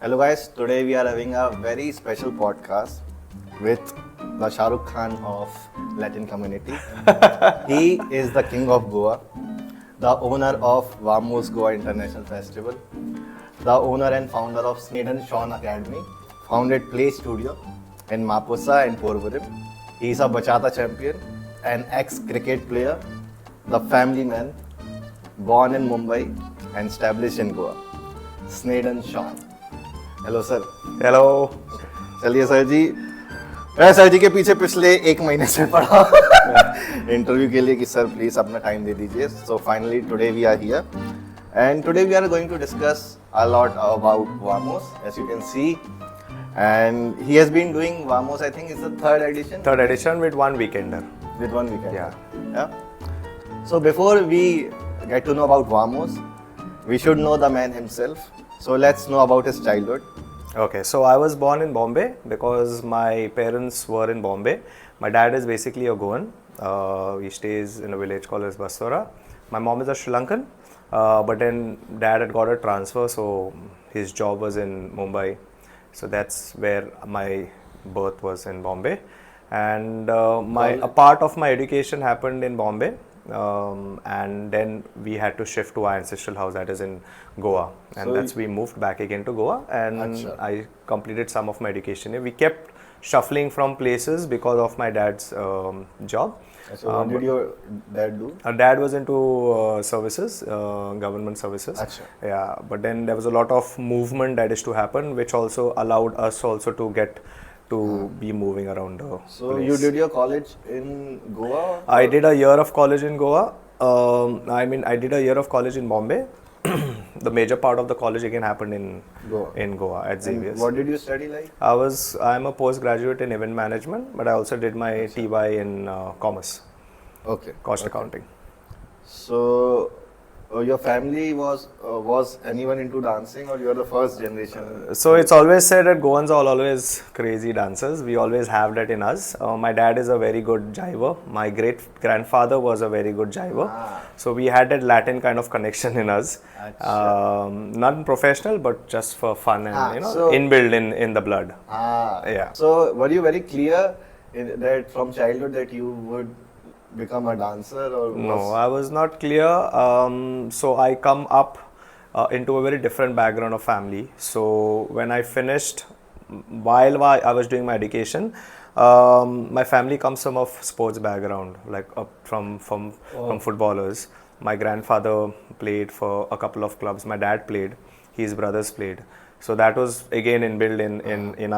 Hello guys, today we are having a very special podcast with the Shah Rukh Khan of Latin community. He is the king of Goa, the owner of Vamos Goa International Festival, the owner and founder of Snaden Shawn Academy, founded Play Studio in Mapusa and Porvorim. He is a Bachata champion, an ex-cricket player, the family man, born in Mumbai and established in Goa. Snaden Shawn. Hello sir. Hello. चलिए sir जी, मैं sir जी के पीछे पिछले 1 महीने से पड़ा interview के लिए कि सर प्लीज अपना टाइम दे दीजिए। So finally today we are here and today we are going to discuss a lot about Vamos, as you can see, and he has been doing Vamos. I think it's the third edition. Third edition with one weekender. With one weekend. Yeah. So before we get to know about Vamos, we should know the man himself. So let's know about his childhood. Okay, so I was born in Bombay because my parents were in Bombay. My dad is basically a Goan. He stays in a village called as Basora. My mom is a Sri Lankan, but then dad had got a transfer, so his job was in Mumbai. So that's where my birth was, in Bombay. And a part of my education happened in Bombay. And then we had to shift to our ancestral house, that is in Goa, and so that's we moved back again to Goa, and Achha. I completed some of my education here. We kept shuffling from places because of my dad's job. So what did your dad do? Our dad was into services, government services. Achha. Yeah, but then there was a lot of movement that is to happen, which also allowed us also to get to be moving around the So place. you did your college in Goa? I did a year of college in Goa. I did a year of college in Bombay. The major part of the college again happened in Goa at Xavier's. What did you study like? I'm a postgraduate in event management, but I also did my TY in commerce, Okay. cost accounting. So your family was anyone into dancing, or you are the first generation? So it's always said that Goans are always crazy dancers. We always have that in us. My dad is a very good jiver. My great grandfather was a very good jiver. So we had that Latin kind of connection in us. Not professional, but just for fun and inbuilt in the blood. Yeah. So were you very clear that from childhood that you would become a dancer, or No, I was not clear. So I come up into a very different background of family. So when I finished, while I was doing my education, my family comes from a sports background, like from footballers. My grandfather played for a couple of clubs. My dad played. His brothers played. So that was again inbuilt in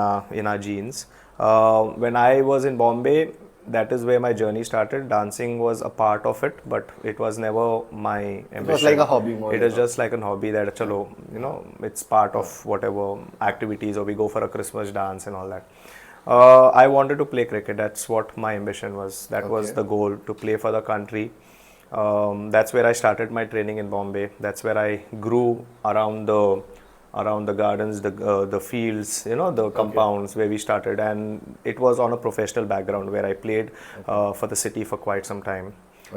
our genes. When I was in Bombay, that is where my journey started. Dancing was a part of it, but it was never my ambition. It was like a hobby more. It is just like a hobby that, chalo, it's part of whatever activities, or we go for a Christmas dance and all that. I wanted to play cricket. That's what my ambition was. That was the goal, to play for the country. That's where I started my training in Bombay. That's where I grew around the gardens, the fields, the compounds where we started, and it was on a professional background where I played for the city for quite some time.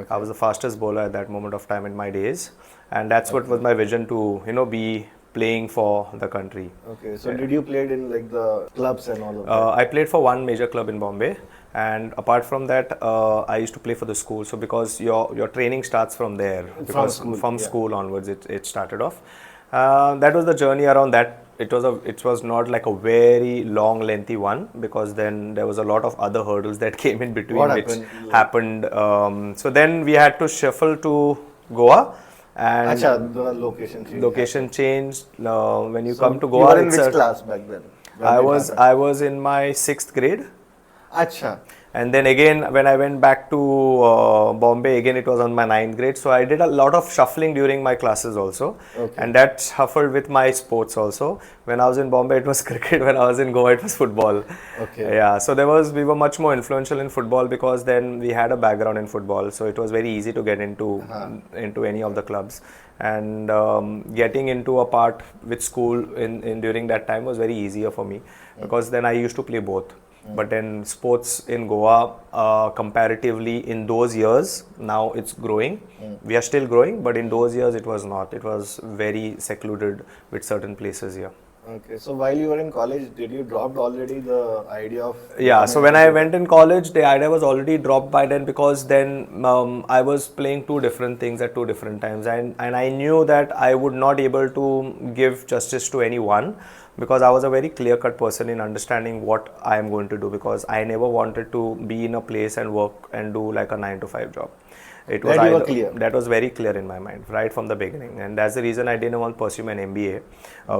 I was the fastest bowler at that moment of time in my days, and that's what was my vision, to be playing for the country. Okay, so did you play in like the clubs and all of that? I played for one major club in Bombay, and apart from that, I used to play for the school. So because your training starts from there, because from school onwards it started off. That was the journey around that. It was not like a very long, lengthy one, because then there was a lot of other hurdles that came in between, which happened. So then we had to shuffle to Goa, and the location changed. When you So come to Goa, you were in which class back then? I was in my 6th grade. Acha. And then again, when I went back to Bombay, again it was on my 9th grade. So I did a lot of shuffling during my classes also. And that shuffled with my sports also. When I was in Bombay, it was cricket. When I was in Goa, it was football. Yeah, so we were much more influential in football, because then we had a background in football. So it was very easy to get into any of the clubs. And getting into a part with school during that time was very easier for me, because then I used to play both. But then sports in Goa, comparatively in those years, now it's growing. We are still growing, but in those years it was not. It was very secluded with certain places here. Okay, so while you were in college, did you dropped already the idea of Yeah, so when becoming a I theatre? went in college, the idea was already dropped by then, because then I was playing two different things at two different times, and I knew that I would not able to give justice to anyone, because I was a very clear cut person in understanding what I am going to do, because I never wanted to be in a place and work and do like a 9 to 5 job. It was That you were either clear. that was very clear in my mind right from the beginning, and that's the reason I didn't want to pursue an MBA,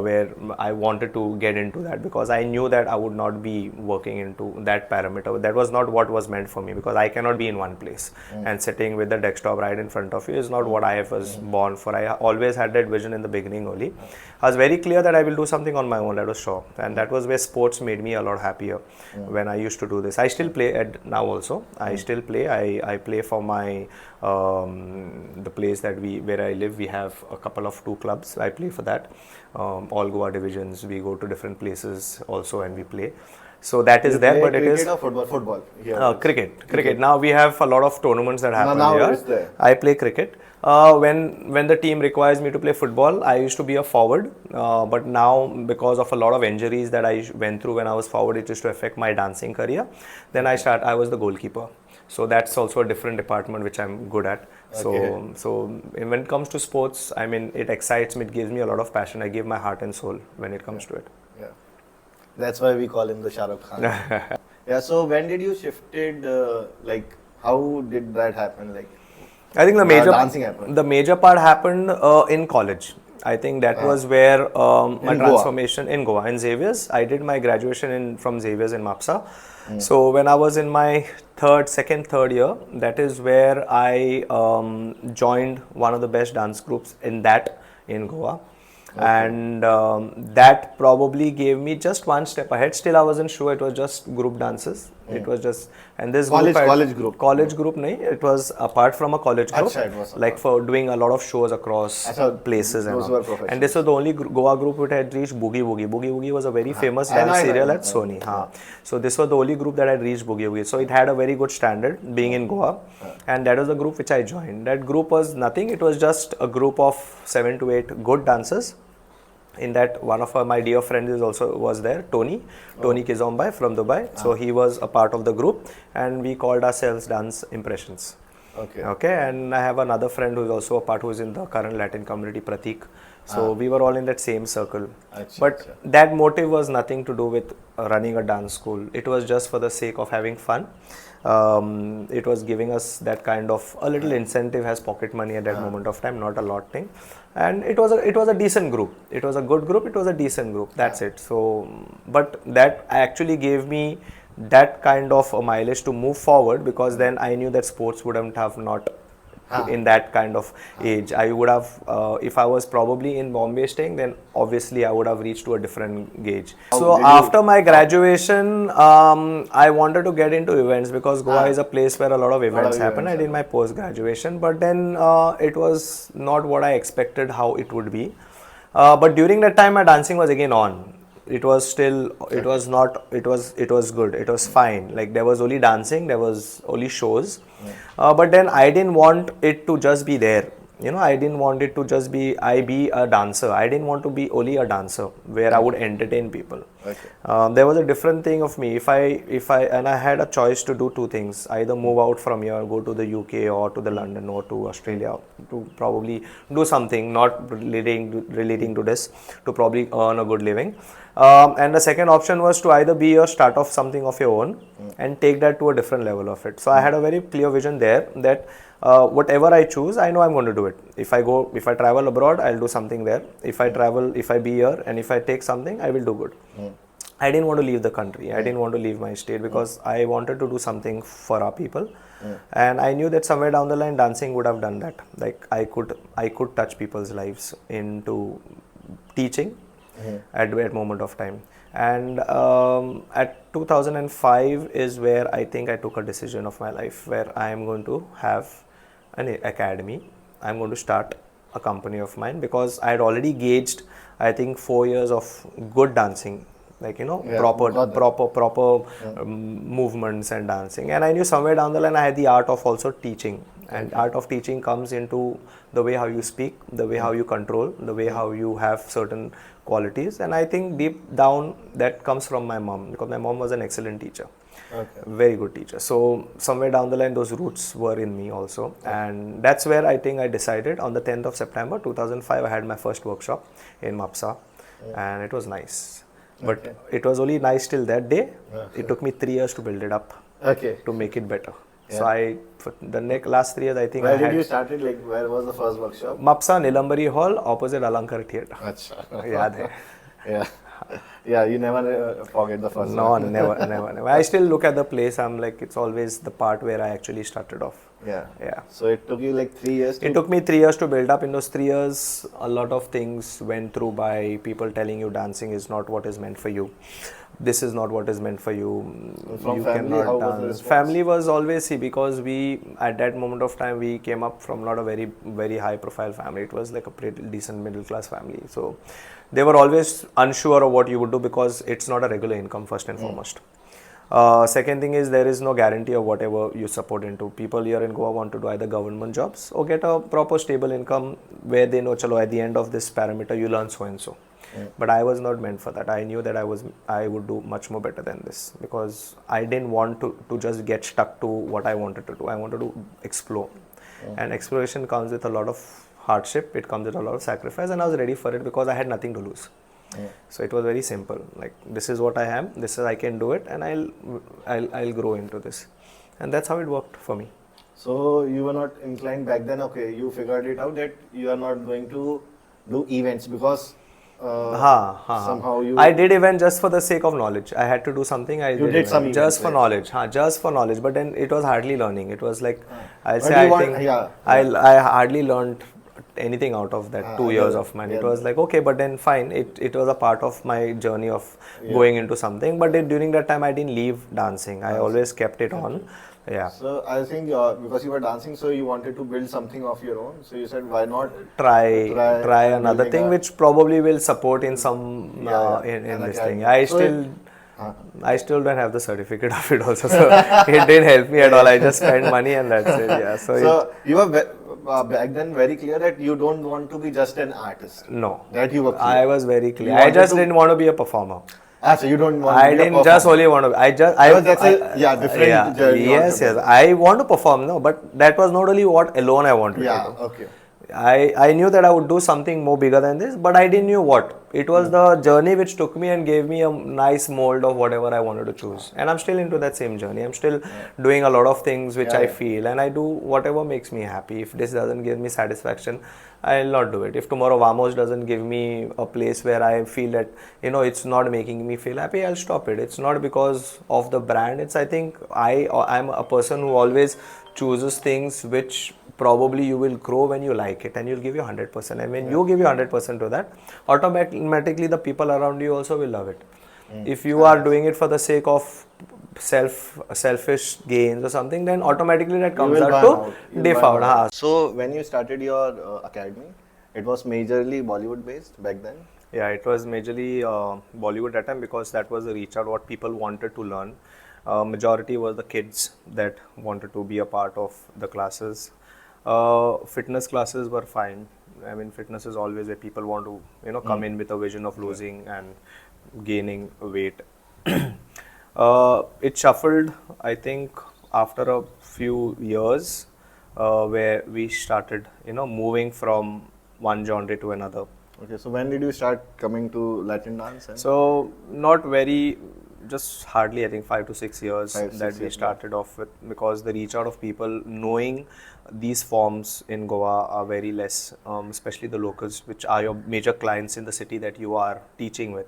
where I wanted to get into that, because I knew that I would not be working into that parameter. That was not what was meant for me, because I cannot be in one place and sitting with the desktop right in front of you is not what I was born for. I always had that vision in the beginning only. I was very clear that I will do something on my own. That was sure, and that was where sports made me a lot happier when I used to do this. I still play at now also. I still play. I play for my the place that where I live. We have a couple of 2 clubs. I play for that. All Goa divisions. We go to different places also and we play. So that is You there, play but it cricket is or football? Football. Here. cricket. Now we have a lot of tournaments that happen Now here. it's there. I play cricket. When the team requires me to play football, I used to be a forward. But now, because of a lot of injuries that I went through when I was forward, it used to affect my dancing career. Then I was the goalkeeper. So that's also a different department which I'm good at. Okay. So when it comes to sports, I mean, it excites me. It gives me a lot of passion. I give my heart and soul when it comes to it. Yeah. That's why we call him the Shah Rukh Khan. Yeah. So when did you shifted? Like, how did that happen? Like, I think dancing happened. the major part happened in college. I think that was where my In Goa. transformation in Goa, in Xavier's. I did my graduation from Xavier's in Mapusa. So when I was in my second, third year, that is where I joined one of the best dance groups in Goa. And that probably gave me just one step ahead. Still, I wasn't sure. It was just group dances. It was just, and this College group. college group, nahi, it was apart from a college group, Acha, it was like for doing a lot of shows across Acha, places and those all. were professionals. And this was the only Goa group which had reached Boogie Woogie. Boogie Woogie was a very famous I know, dance I know, serial I at know. Sony. So this was the only group that had reached Boogie Woogie. So it had a very good standard being in Goa, and that was the group which I joined. That group was nothing. It was just a group of 7 to 8 good dancers. In that, one of my dear friends was there, Tony Kizombai from Dubai. So he was a part of the group, and we called ourselves Dance Impressions. Okay, and I have another friend who is also a part, who is in the current Latin community, Pratik. So we were all in that same circle. But that motive was nothing to do with running a dance school. It was just for the sake of having fun. It was giving us that kind of a little incentive as pocket money at that moment of time, not a lot thing. And it was a decent group. It was a good group. It was a decent group. That's it. So, but that actually gave me that kind of a mileage to move forward, because then I knew that sports wouldn't have not in that kind of age. I would have, if I was probably in Bombay staying, then obviously I would have reached to a different gauge. So after my graduation, I wanted to get into events, because Goa is a place where a lot of events happen. I did my post graduation, but then it was not what I expected how it would be. But during that time, my dancing was again on. It was still, it was good, it was fine. Like, there was only dancing, there was only shows. But then I didn't want it to just be there. I didn't want it to just be a dancer. I didn't want to be only a dancer where I would entertain people. There was a different thing of me. If I had a choice to do 2 things, either move out from here, go to the UK or to the London or to Australia to probably do something not relating to this, to probably earn a good living. And the second option was to either be a start off something of your own and take that to a different level of it. So I had a very clear vision there that whatever I choose, I know I'm going to do it. If I travel abroad, I'll do something there. If I be here and if I take something, I will do good. I didn't want to leave the country. I didn't want to leave my state, because I wanted to do something for our people. And I knew that somewhere down the line, dancing would have done that. Like, I could touch people's lives into teaching at that moment of time. And at 2005 is where I think I took a decision of my life, where I am going to have an academy. I'm going to start a company of mine, because I had already gauged, I think, 4 years of good dancing like, you know, Yeah, proper got that. proper movements and dancing. And I knew somewhere down the line I had the art of also teaching, and art of teaching comes into the way how you speak, the way how you control, the way how you have certain qualities. And I think deep down that comes from my mom, because my mom was an excellent teacher. Okay. Very good teacher. So somewhere down the line those roots were in me also, and that's where I think I decided. On the 10th of September 2005 I had my first workshop in Mapusa, and it was nice, but it was only nice till that day. It took me 3 years to build it up, Okay. to make it better. So for the last 3 years I think Where I did had you started? Like, where was the first workshop? Mapusa Nilambari Hall opposite Alankar Theatre. Acha. Yaad hai. Yeah. Yeah, you never forget the first No, one. never. I still look at the place. I'm like, it's always the part where I actually started off. Yeah. Yeah. So it took you like 3 years to... It took me 3 years to build up. In those 3 years, a lot of things went through by people telling you dancing is not what is meant for you. This is not what is meant for you. From You family, cannot how was the dance. response? Family was always, see, because we, at that moment of time, we came up from not a very high profile family. It was like a pretty decent middle class family. So they were always unsure of what you would do, because it's not a regular income first and foremost. Second thing is, there is no guarantee of whatever you support into. People here in Goa want to do either government jobs or get a proper stable income where they know, chalo, at the end of this parameter you learn so and so. But I was not meant for that. I knew that I would do much more better than this, because I didn't want to just get stuck to what I wanted to do. I wanted to explore, and exploration comes with a lot of hardship. It comes with a lot of sacrifice, and I was ready for it because I had nothing to lose. So it was very simple. Like, this is what I am. This is, I can do it, and I'll grow into this, and that's how it worked for me. So you were not inclined back then. Okay, you figured it out that you are not going to do events because somehow you... I did event just for the sake of knowledge. I had to do something. I You did some events, just for right? knowledge. Just for knowledge. But then it was hardly learning. It was like, I'll But say, you I want- think yeah. I hardly learned anything out of that 2 years yeah, of mine. yeah. It was like, okay, but then fine. It was a part of my journey of going into something. But then during that time, I didn't leave dancing. I always kept it on. Yeah. So I think because you were dancing, so you wanted to build something of your own. So you said, why not Try another building thing which probably will support in some in an this academy. thing. So I still don't have the certificate of it also, so it didn't help me at all. I just spent money and that's it. Yeah. So you were back then very clear that you don't want to be just an artist. No. That you were clear. I was very clear. You I wanted just to- didn't want to be a performer. So you don't want I to be a didn't just performer. only want to. different journey Yes. altogether. I want to perform, no, but that was not only what alone I wanted to do. Okay. I knew that I would do something more bigger than this, but I didn't know what. It was the journey which took me and gave me a nice mold of whatever I wanted to choose. And I'm still into that same journey. I'm still doing a lot of things which I feel, and I do whatever makes me happy. If this doesn't give me satisfaction, I'll not do it. If tomorrow Vamos doesn't give me a place where I feel that, it's not making me feel happy, I'll stop it. It's not because of the brand. It's, I think, I'm a person who always chooses things which probably you will grow when you like it, and you'll give you 100%. And when you give you 100% to that, automatically the people around you also will love it. If you are doing it for the sake of selfish gains or something, then automatically that comes out to diff out. So when you started your academy, it was majorly Bollywood based back then? Yeah, it was majorly Bollywood that time, because that was the reach out what people wanted to learn. Majority was the kids that wanted to be a part of the classes. Fitness classes were fine. I mean, fitness is always where people want to, come in with a vision of losing and gaining weight. It shuffled, I think, after a few years, where we started, moving from one genre to another. Okay, so when did you start coming to Latin dance? So not very, just hardly, I think 5 to 6 years 5 to that 6 we years, started off with, because the reach out of people knowing these forms in Goa are very less, especially the locals, which are your major clients in the city that you are teaching with.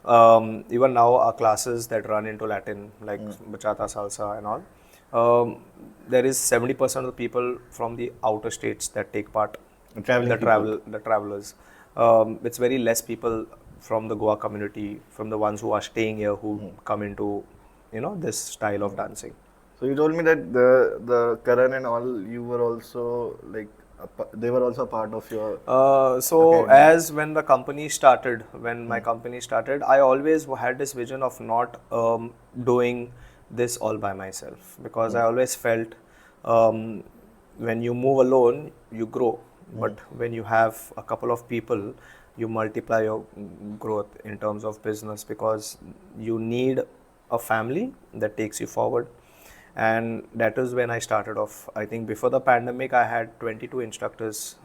Even now our classes that run into Latin, like Bachata, Salsa and all, there is 70% of the people from the outer states that take part, the travelers. It's very less people from the Goa community, from the ones who are staying here, who come into, this style of dancing. So you told me that the Karan and all, you were also like they were also part of your. So academy. as when the company started, when my company started, I always had this vision of not doing this all by myself, because I always felt when you move alone, you grow, but when you have a couple of people, you multiply your growth in terms of business, because you need a family that takes you forward. And that is when I started off. I think before the pandemic, I had 22 instructors.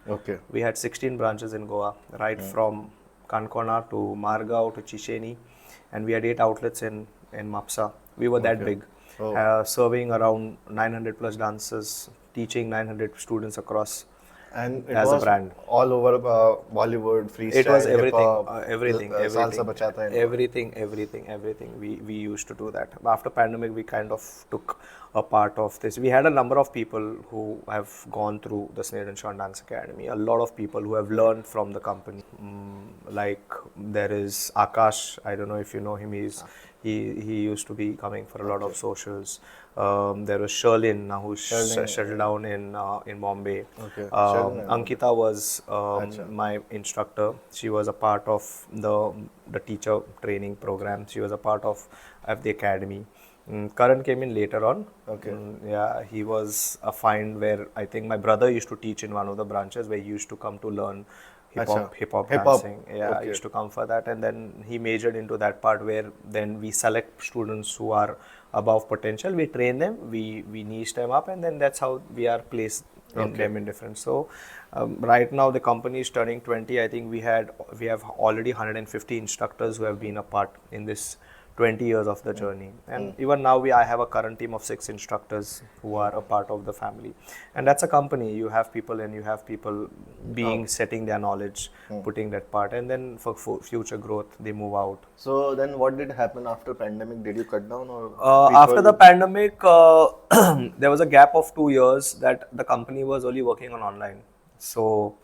Okay. We had 16 branches in Goa, right from Kankona to Margao to Chicheni, and we had 8 outlets in Mapsa. We were that big, serving around 900 plus dancers, teaching 900 students across And it as a was brand. all over Bollywood, freestyle, It was everything, hip-hop, everything, salsa, bachata, and everything. We used to do that. After pandemic, we kind of took a part of this. We had a number of people who have gone through the Snaden Shawn Dance Academy. A lot of people who have learned from the company. Like there is Akash. I don't know if you know him. He used to be coming for a lot of socials. There was Sherlyn, now who's settled down in Bombay. Okay. Ankita was my instructor. She was a part of the teacher training program. She was a part of the academy. Karan came in later on. Okay. Yeah, he was a find where I think my brother used to teach in one of the branches, where he used to come to learn hip hop dancing. Yeah, I used to come for that, and then he majored into that part, where then we select students who are above potential. We train them, we niche them up, and then that's how we are placed in them in different. So right now the company is turning 20. I think we have already 150 instructors who have been a part in this 20 years of the journey, and even now I have a current team of 6 instructors who are a part of the family. And that's a company. You have people, and you have people setting their knowledge, putting that part, and then for future growth they move out. So then what did happen after pandemic? Did you cut down or after the pandemic, there was a gap of 2 years that the company was only working on online. So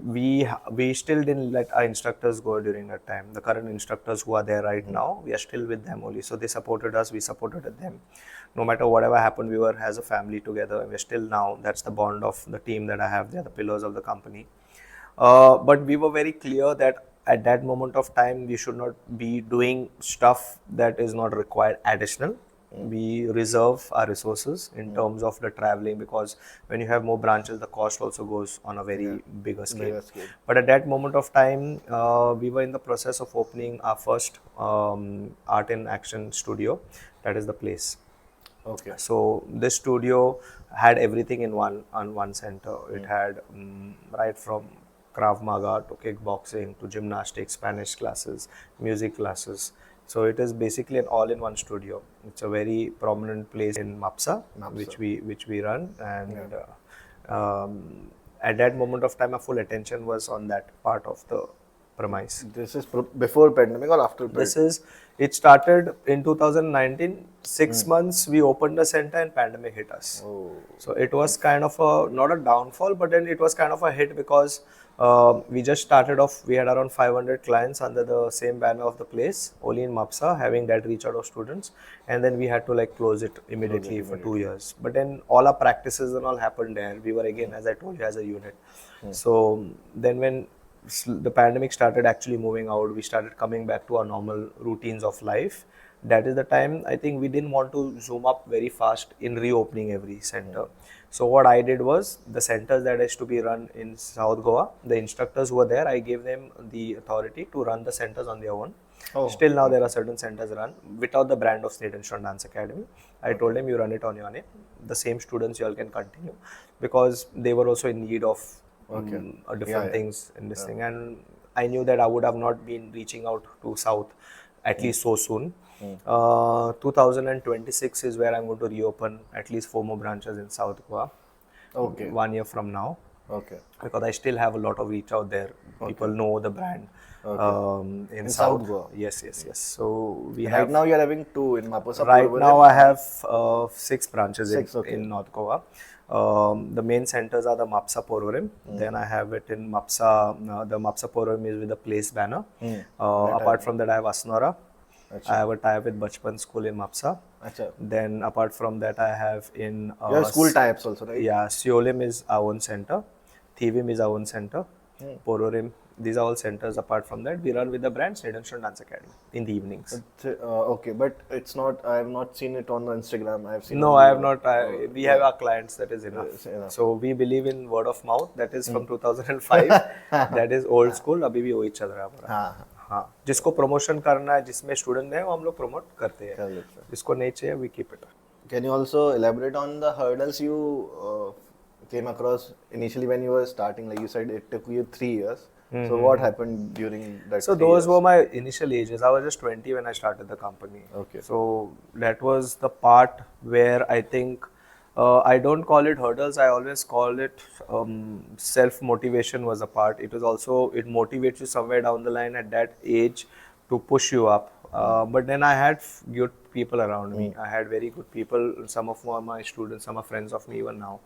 we still didn't let our instructors go during that time. The current instructors who are there right now, we are still with them only. So they supported us, we supported them. No matter whatever happened, we were as a family together. And we're still now. That's the bond of the team that I have. They're the pillars of the company. But we were very clear that at that moment of time, we should not be doing stuff that is not required additional. We reserve our resources in terms of the traveling, because when you have more branches, the cost also goes on a very bigger scale. But at that moment of time, we were in the process of opening our first art in action studio. That is the place. Okay. So this studio had everything in one center. It had right from Krav Maga to kickboxing to gymnastics, Spanish classes, music classes. So it is basically an all-in-one studio. It's a very prominent place in Mapsa. which we run, and at that moment of time, our full attention was on that part of the premise. This is before pandemic or after pandemic? It started in 2019. 6 months we opened the center and pandemic hit us. So it was kind of not a downfall, but then it was kind of a hit, because we just started off. We had around 500 clients under the same banner of the place, only in Mapsa, having that reach out of students, and then we had to like close it immediately for 2 years. But then all our practices and all happened there. We were again, as I told you, as a unit. So then when the pandemic started actually moving out, we started coming back to our normal routines of life. That is the time I think we didn't want to zoom up very fast in reopening every center. So what I did was, the centers that is to be run in South Goa, the instructors who were there, I gave them the authority to run the centers on their own. Still now there are certain centers run without the brand of Snaden Shwan Dance Academy. I told them, you run it on your own. The same students you all can continue, because they were also in need of different things in this thing, and I knew that I would have not been reaching out to South at least so soon. 2026 is where I'm going to reopen at least 4 more branches in South Goa. 1 year from now. Because I still have a lot of reach out there. People know the brand in South Goa. Yes. So we right now you're having 2 in Mapusa. Right now I have 6 branches in North Goa. The main centers are the Mapsa Porvorim. Then I have it in Mapsa. The Mapsa Porvorim is with the place banner. Apart from that, I have Asnora. I have a tie-up with Bachpan School in Mapusa. Acha. Then apart from that, I have in You have school types also, right? yeah, Siolim is our own center, Thivim is our own center, Porvorim. These are all centers. Apart from that, we run with the brand Snaden Shawn Dance Academy in the evenings. Okay, but it's not. I have not seen it on Instagram. I have seen. No, I have not. We have our clients. That is enough. It's enough. So we believe in word of mouth. That is from 2005. That is old school. अभी भी वही चल रहा है हमारा. हाँ. हाँ. जिसको प्रमोशन करना है, जिसमें स्टूडेंट है, वो हम लोग प्रमोट करते हैं. जिसको नहीं चाहिए, we keep it. Can you also elaborate on the hurdles you came across initially when you were starting? Like you said, it took you 3 years. So what happened during that? So those were my initial ages. I was just 20 when I started the company. Okay. So that was the part where I think I don't call it hurdles. I always call it self-motivation was a part. It was also, it motivates you somewhere down the line at that age to push you up. But then I had good people around me. I had very good people. Some of my students, some are friends of me even now.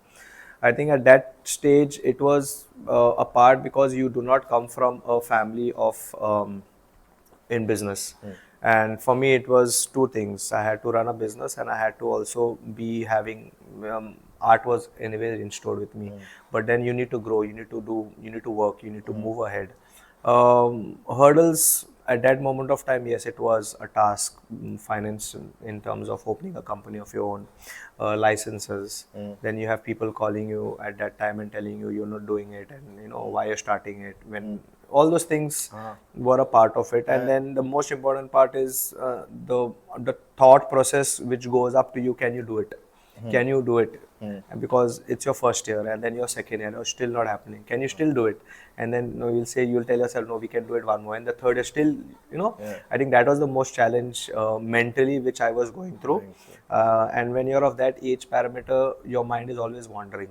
I think at that stage it was a part because you do not come from a family of in business. And for me it was two things. I had to run a business and I had to also be having art was anyway installed with me. But then you need to grow, you need to do, you need to work, you need to move ahead. Hurdles at that moment of time, yes, it was a task, finance in terms of opening a company of your own, licenses. Then you have people calling you at that time and telling you you're not doing it and you know why you're starting it. When all those things were a part of it, and then the most important part is the thought process which goes up to you. Can you do it? Can you do it? And because it's your first year and then your second year, still not happening. Can you still do it? And then you'll say, you'll tell yourself, no, we can do it one more. And the third year still, you know, I think that was the most challenge mentally which I was going through. And when you're of that age parameter, your mind is always wandering.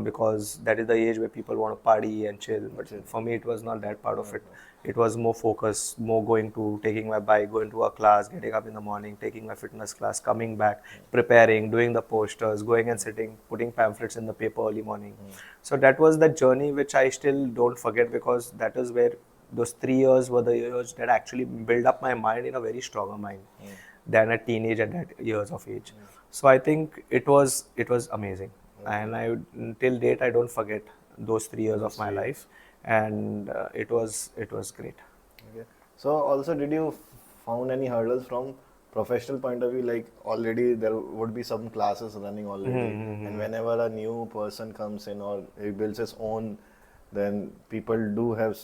Because that is the age where people want to party and chill. But for me, it was not that part of it. It was more focus, more going to taking my bike, going to a class, getting up in the morning, taking my fitness class, coming back, preparing, doing the posters, going and sitting, putting pamphlets in the paper early morning. So that was the journey which I still don't forget because that is where those 3 years were the years that actually built up my mind in a very stronger mind than a teenage at that years of age. So I think it was amazing. And till date I don't forget those 3 years of my life, and it was great. Okay. So also, did you found any hurdles from professional point of view? Like already there would be some classes running already, and whenever a new person comes in or he builds his own, then people do have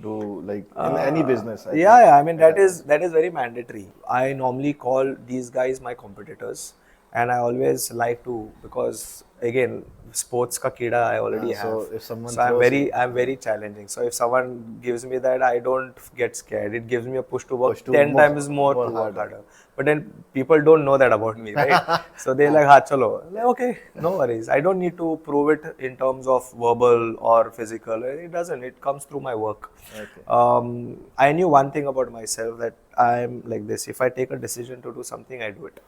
like in any business. I mean that is very mandatory. I normally call these guys my competitors. And I always like to, because again, sports ka kida I already have. So if someone so I'm very challenging. So if someone gives me that, I don't get scared. It gives me a push to work 10 times more to work harder. But then people don't know that about me, right? So they're like, ha chalo. Like, okay, no worries. I don't need to prove it in terms of verbal or physical. It doesn't. It comes through my work. Okay. I knew one thing about myself, that I'm like this. If I take a decision to do something, I do it.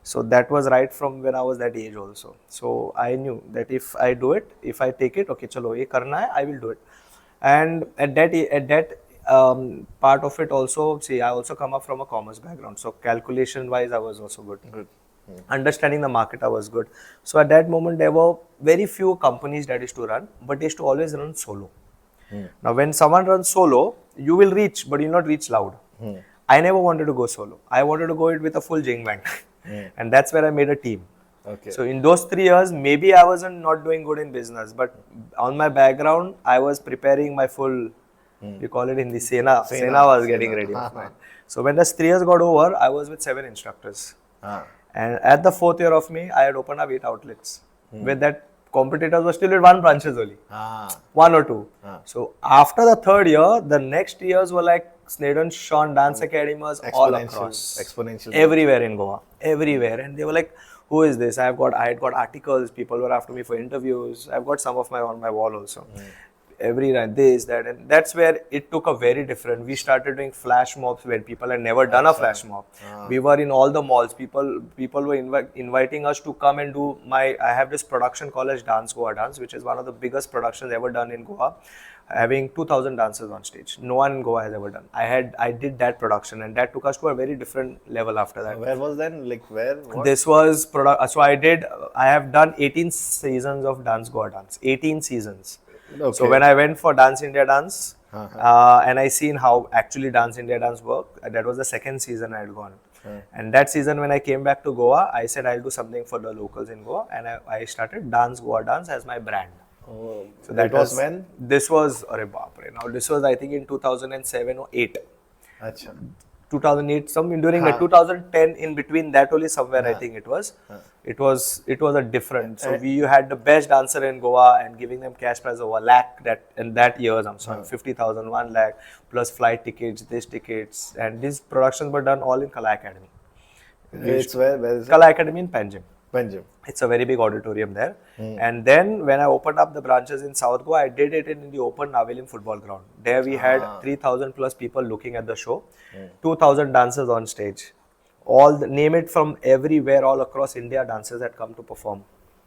So that was right from when I was that age also. So I knew that if I do it, if I take it, okay, chalo, ye karna hai, I will do it. And at that part of it also, see, I also come up from a commerce background. So calculation wise, I was also good. Understanding the market, I was good. So at that moment, there were very few companies that used to run, but they used to always run solo. Now, when someone runs solo, you will reach, but you will not reach loud. I never wanted to go solo. I wanted to go it with a full jing bang. And that's where I made a team. Okay. So in those 3 years, maybe I wasn't not doing good in business, but on my background, I was preparing my full, we call it in the Sena was getting ready. So when those 3 years got over, I was with 7 instructors. And at the 4th year of me, I had opened up 8 outlets. With that, competitors were still with 1 branches only. 1 or 2. So after the 3rd year, the next years were like Snaden Shawn Dance Academy was all across. Exponential. Everywhere in Goa. Everywhere. And they were like, who is this? I had got articles. People were after me for interviews. I've got some of my on my wall also. Every night, this, that, and that's where it took a very different. We started doing flash mobs where people had never done a flash mob. We were in all the malls. People were inviting us to come and do I have this production called as Vamos Goa Dance, which is one of the biggest productions ever done in Goa. having 2,000 dancers on stage. No one in Goa has ever done. I did that production, and that took us to a very different level after that. Where was then? Like where? What? This was so I have done 18 seasons of Dance Goa Dance. 18 seasons. Okay. So when I went for Dance India Dance, and I seen how actually Dance India Dance work, that was the second season I had gone. And that season when I came back to Goa, I said I'll do something for the locals in Goa, and I started Dance Goa Dance as my brand. Oh, so that was when? This was, now this was I think in 2007 or 8. Achha. 2008, something during the 2010, in between that only somewhere I think it was. It was a different. So we had the best dancer in Goa and giving them cash prize of 1 lakh that years. I'm sorry, 50,000, 1 lakh plus flight tickets, tickets, and these productions were done all in Kala Academy. It's where is it? Kala Academy in Panjim. Panjim. It's a very big auditorium there. And then when I opened up the branches in South Goa, I did it in the open Navelim football ground. There we had 3,000 plus people looking at the show, 2,000 dancers on stage. Name it from everywhere, all across India, dancers had come to perform.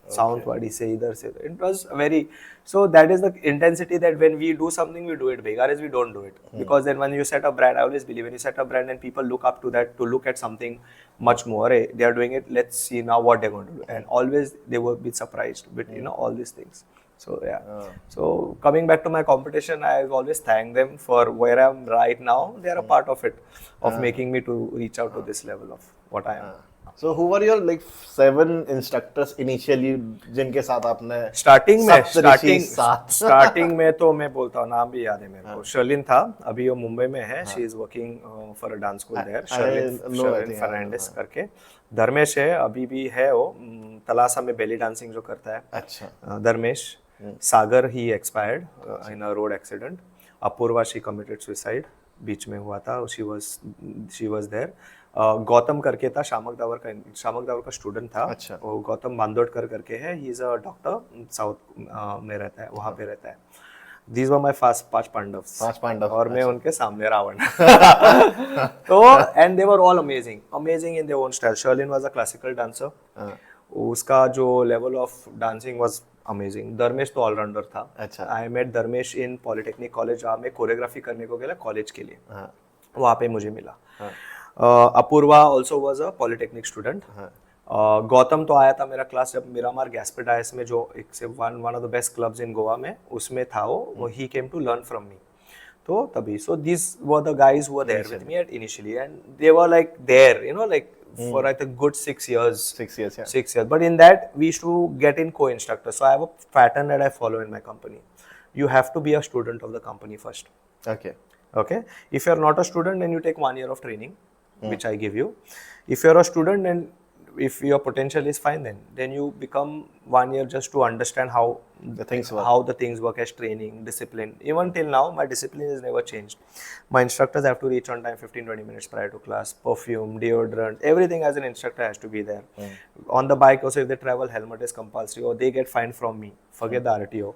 Sound wadi se idhar se. It was very, so that is the intensity that when we do something, we do it big. Otherwise, we don't do it. Because then when you set a brand, I always believe when you set a brand and people look up to that to look at something much more, they are doing it, let's see now what they're going to do. And always they will be surprised with, all these things. So yeah. So coming back to my competition, I always thank them for where I'm right now. They are a part of it, of making me to reach out to this level of what I am. So who were your 7 instructors initially जिनके साथ आपने starting में तो मैं बोलता हूँ नाम भी याद है मेरे को शर्लिन था अभी वो मुंबई में है she is working for a dance school there Sherlyn Fernandes करके धर्मेश है अभी भी है वो तलासा में बेली डांसिंग जो करता है अच्छा धर्मेश सागर he expired in a road accident Apoorva she committed suicide बीच में हुआ था she was there गौतम करके था शामक दावर का स्टूडेंट था अच्छा वो गौतम बांदोडकर करके है he is a doctor south में रहता है वहाँ पे रहता है These were my पांच पांडव और मैं उनके सामने रावण तो and they were all amazing in their own style. Sherlin was a classical dancer. उसका जो level of dancing was amazing. Dharmesh तो ऑलराउंडर था. अच्छा I met Dharmesh in Polytechnic College जहाँ मैं कोरियोग्राफी करने को गया कॉलेज के लिए वहाँ पे मुझे मिला. Apoorva also was a Polytechnic student. Gautam तो आया था मेरा क्लास जब मिरामार गैस्पेडाइस में जो एक से one of the best clubs in Goa में उसमें था वो ही came to learn from me तो तभी so this were the guys who were there with me at initially and they were like there like for I think good 6 years. 6 years, yeah. 6 years. But in that, we used to get in co-instructors. So I have a pattern that I follow in my company. You have to be a student of the company first. Okay. Okay. If you're not a student, then you take 1 year of training, which I give you. If you're a student and if your potential is fine, then you become 1 year just to understand how the things work as training, discipline. Even till now, my discipline has never changed. My instructors have to reach on time 15-20 minutes prior to class. Perfume, deodorant, everything as an instructor has to be there. On the bike also, if they travel, helmet is compulsory or they get fined from me. Forget the RTO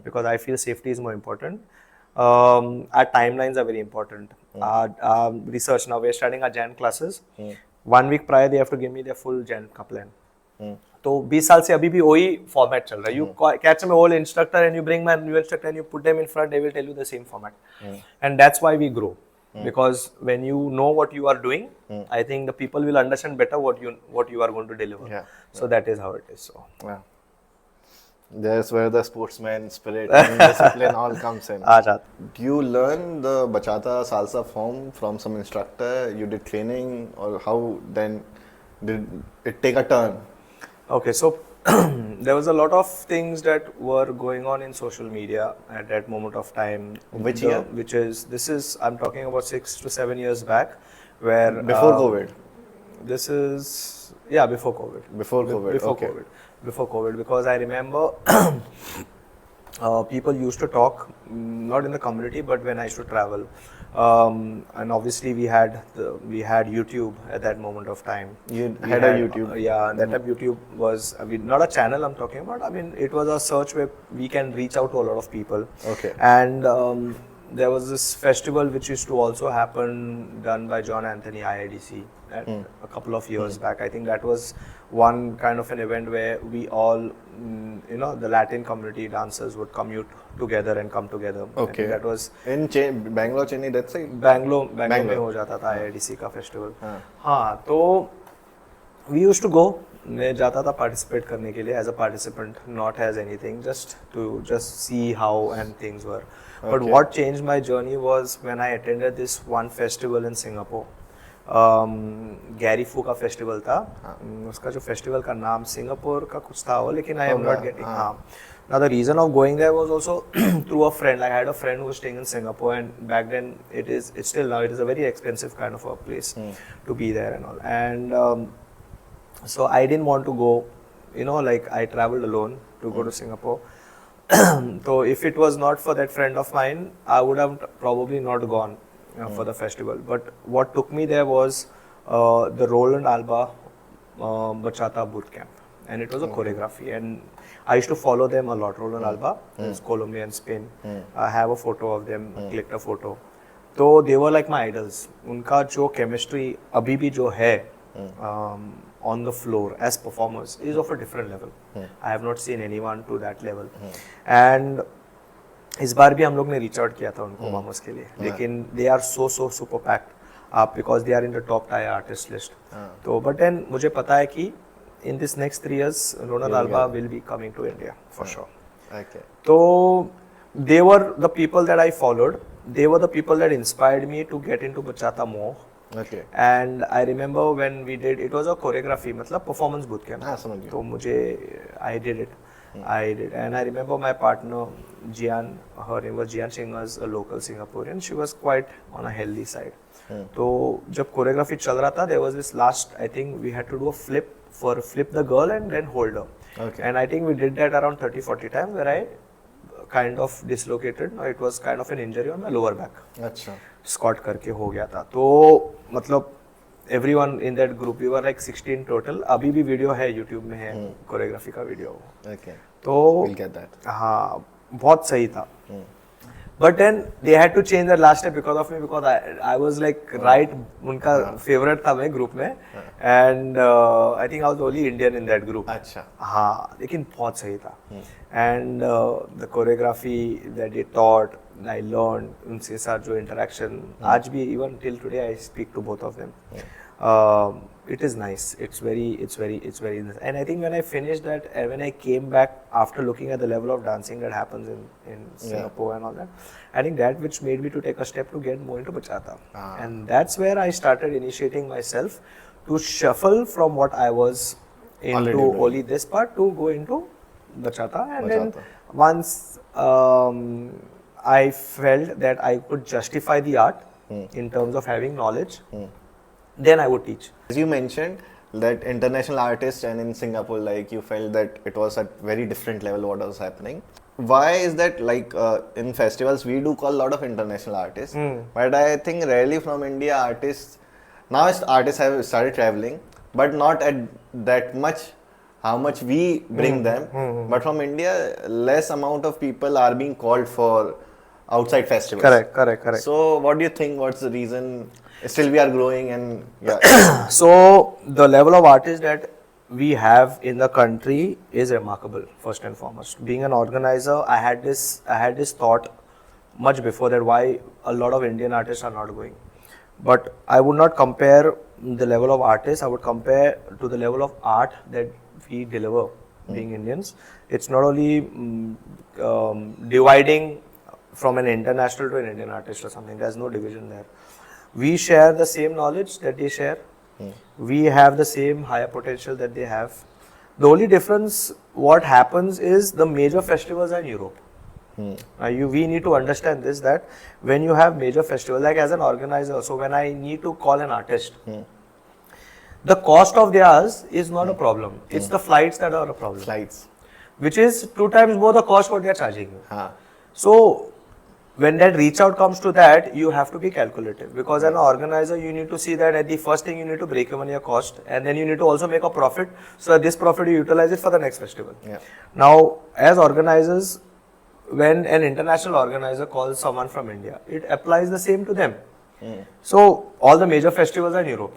because I feel safety is more important. Our timelines are very important. Our research now, we're starting our Jan classes. 1 week prior, they have to give me their full Jan का plan. तो 20 साल से अभी भी वही format चल रहा है. You catch them old instructor and you bring my new instructor and you put them in front, they will tell you the same format. And that's why we grow. Because when you know what you are doing, I think the people will understand better what you are going to deliver. Yeah. So that is how it is. So. Yeah. That's where the sportsman spirit and discipline all comes in. Do you learn the bachata salsa form from some instructor? You did training, or how then did it take a turn? Okay, so there was a lot of things that were going on in social media at that moment of time. Which year? I'm talking about 6 to 7 years back, where before COVID. This is before COVID. Before COVID. Before COVID, because I remember people used to talk, not in the community, but when I used to travel, and obviously we had YouTube at that moment of time. You had a YouTube. That time YouTube was not a channel I'm talking about. I mean, it was a search where we can reach out to a lot of people. Okay. And there was this festival which used to also happen, done by John Anthony IIDC at a couple of years back. I think that was one kind of an event where we all, the Latin community dancers would commute together and come together. I think that was in Bangalore, Chennai, that's it. Bangalore में हो जाता था IIDC का festival. हाँ, तो we used to go. मैं जाता था participate करने के लिए as a participant, not as anything, just to see how and things were. But what changed my journey was when I attended this one festival in Singapore. गैरीफू का festival था, उसका जो फेस्टिवल का नाम सिंगापुर का कुछ था वो, लेकिन आई एम नॉट गेटिंग. हाँ, now the reason of going there was also through a friend. Like I had a friend who was staying in Singapore, and back then it's still now it is a very expensive kind of a place to be there and all. And so I didn't want to go, like I traveled alone to go to Singapore. So if it was not for that friend of mine, I would have probably not gone for the festival. But what took me there was the Roland Alba Bachata boot camp, and it was a choreography, and I used to follow them a lot. Roland Alba is Colombia and Spain. I have a photo of them, clicked a photo. So they were like my idols. उनका जो chemistry अभी भी जो है on the floor as performers is of a different level. I have not seen anyone to that level. And इस बार भी हम लोग ने reach out किया था उनको Vamos के लिए, लेकिन they are so super packed because they are in the top tier artist list. तो but then मुझे पता है कि in this next 3 years Ronald Alba will be coming to India for sure. Okay. So they were the people that I followed. They were the people that inspired me to get into bachata more. Okay. And I remember when we did, it was a choreography, मतलब performance boot camp. तो मुझे I did it. And I remember my partner Jian, her name was Jian Singers, a local Singaporean. She was quite on a healthy side. तो जब choreography चल रहा था, there was this last, I think we had to do a flip the girl and then hold her. Okay. And I think we did that around 30-40 times, where I kind of dislocated. It was kind of an injury on my lower back. अच्छा. Squat करके हो गया था. तो मतलब everyone in that group, we were like 16 total. अभी भी video है YouTube में है choreography का video. Okay. तो We'll get that. हाँ, बहुत सही था. But then they had to change that last step because of me, because I was like right उनका favorite था मैं group में, and I think I was the only Indian in that group. अच्छा. हाँ, लेकिन बहुत सही था. And the choreography that they taught, I learned, उनसे साथ जो interaction, आज भी even till today I speak to both of them. It is nice. It's very nice. And I think when I finished that, and when I came back after looking at the level of dancing that happens in Singapore and all that, I think that which made me to take a step to get more into bachata. And that's where I started initiating myself to shuffle from what I was into only this part to go into bachata. And then once I felt that I could justify the art in terms of having knowledge, then I would teach. As you mentioned that international artists, and in Singapore, like you felt that it was at very different level what was happening. Why is that? Like in festivals we do call a lot of international artists, but I think rarely from India artists have started traveling, but not at that much how much we bring them. But from India, less amount of people are being called for outside festivals. Correct. So what do you think? What's the reason? Still we are growing, and So the level of artists that we have in the country is remarkable, first and foremost. Being an organizer, I had this thought much before that why a lot of Indian artists are not going. But I would not compare the level of artists, I would compare to the level of art that we deliver being Indians. It's not only dividing from an international to an Indian artist or something. There's no division there. We share the same knowledge that they share. We have the same higher potential that they have. The only difference, what happens is the major festivals are in Europe. We need to understand this, that when you have major festivals, like as an organizer, so when I need to call an artist, the cost of theirs is not a problem. It's the flights that are a problem. Which is 2 times more the cost what they are charging you. So when that reach out comes to that, you have to be calculative, because as an organizer, you need to see that at the first thing you need to break even your cost, and then you need to also make a profit, so that this profit you utilize it for the next festival. Now, as organizers, when an international organizer calls someone from India, it applies the same to them. So all the major festivals are in Europe.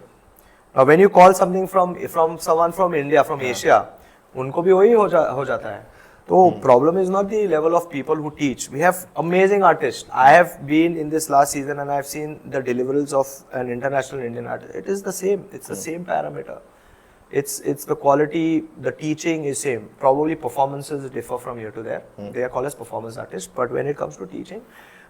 Now when you call something from someone from India, from Asia, उनको भी वही हो जाता है. So problem is not the level of people who teach. We have amazing artists. I have been in this last season and I have seen the deliverables of an international Indian artist. It is the same. It's the same parameter. It's the quality, the teaching is same. Probably performances differ from here to there. They are called as performance artists. But when it comes to teaching,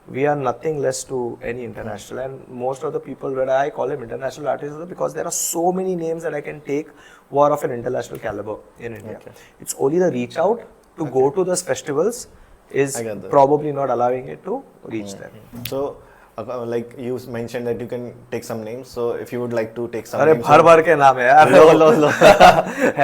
we are nothing less to any international. And most of the people that I call them international artists because there are so many names that I can take who are of an international caliber in India. It's only the reach out to go to those festivals is probably not allowing it to reach them. So, like you mentioned that you can take some names. So, if you would like to take some अरे names. भर के नाम है यार. लो.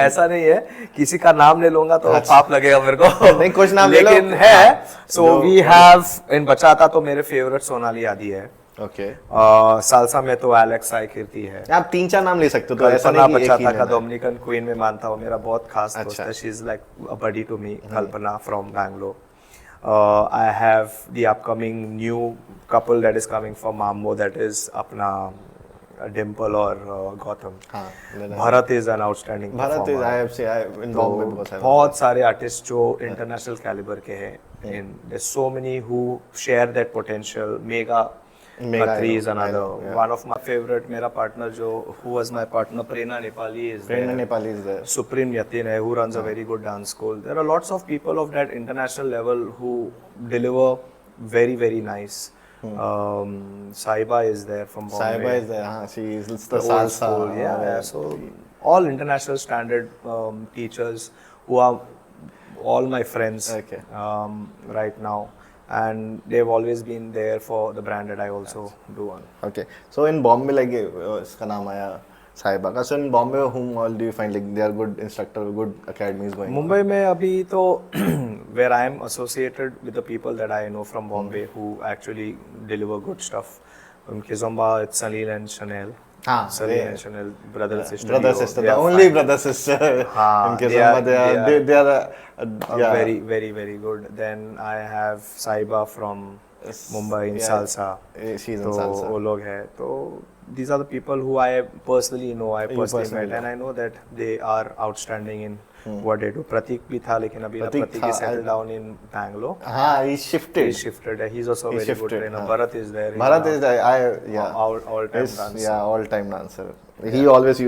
ऐसा नहीं है. किसी का नाम ले लूँगा तो पाप लगेगा मेरे को. नहीं कुछ नाम ले लो. लेकिन है. So we have in Bachata तो मेरे favorite सोनाली आदि है. Okay. सालसा में तो LSI कीर्ति है. आप 3-4 नाम ले सकते हो तो ऐसा नहीं कि एक ही बचाता का डोमिनिकन क्वीन में मानता हूँ. मेरा बहुत खास दोस्त है. She is like a buddy to me. Kalpana from Bangalore. I have the upcoming new couple that is coming from Mammo, that is apna Dimple or Gautam. Bharat is an outstanding Bharat performer. is, I have seen in Bombay बहुत सारे artists जो international caliber के हैं. And there's so many who share that potential. Mega Khatri is another. One of my favorite, मेरा partner who was my partner, Prerna Nepali is there. Prerna Nepali is there. Supreme Yatin hai, who runs a very good dance school. There are lots of people of that international level who deliver very, very nice. Saiba is there from Bombay. Saiba is there. She is the old salsa. School. Yeah. So all international standard teachers who are all my friends right now. And they've always been there for the brand that I also do on. Okay. So in Bombay, like iska naam aaya Saiba ka. So in Bombay, whom all do you find like they are good instructor, good academies going? Mumbai mein abhi to where I am associated with the people that I know from Bombay who actually deliver good stuff. In Kizomba, it's Salil and Chanel. Salil and Chanel, brother and sister. Brother sister, the only brother sister. In Kizomba, they are very, very, very good. Then I have Saiba from Mumbai in Salsa. She's in Salsa. वो लोग हैं. So these are the people who I personally know. I personally met, and I know that they are outstanding in what they do. Pratik भी था, लेकिन अभी Pratik is settled down in Bangalore. He shifted. He's also a very good trainer. Bharat is there. Bharat is there. All-time dancer. Yeah, all-time dancer. He always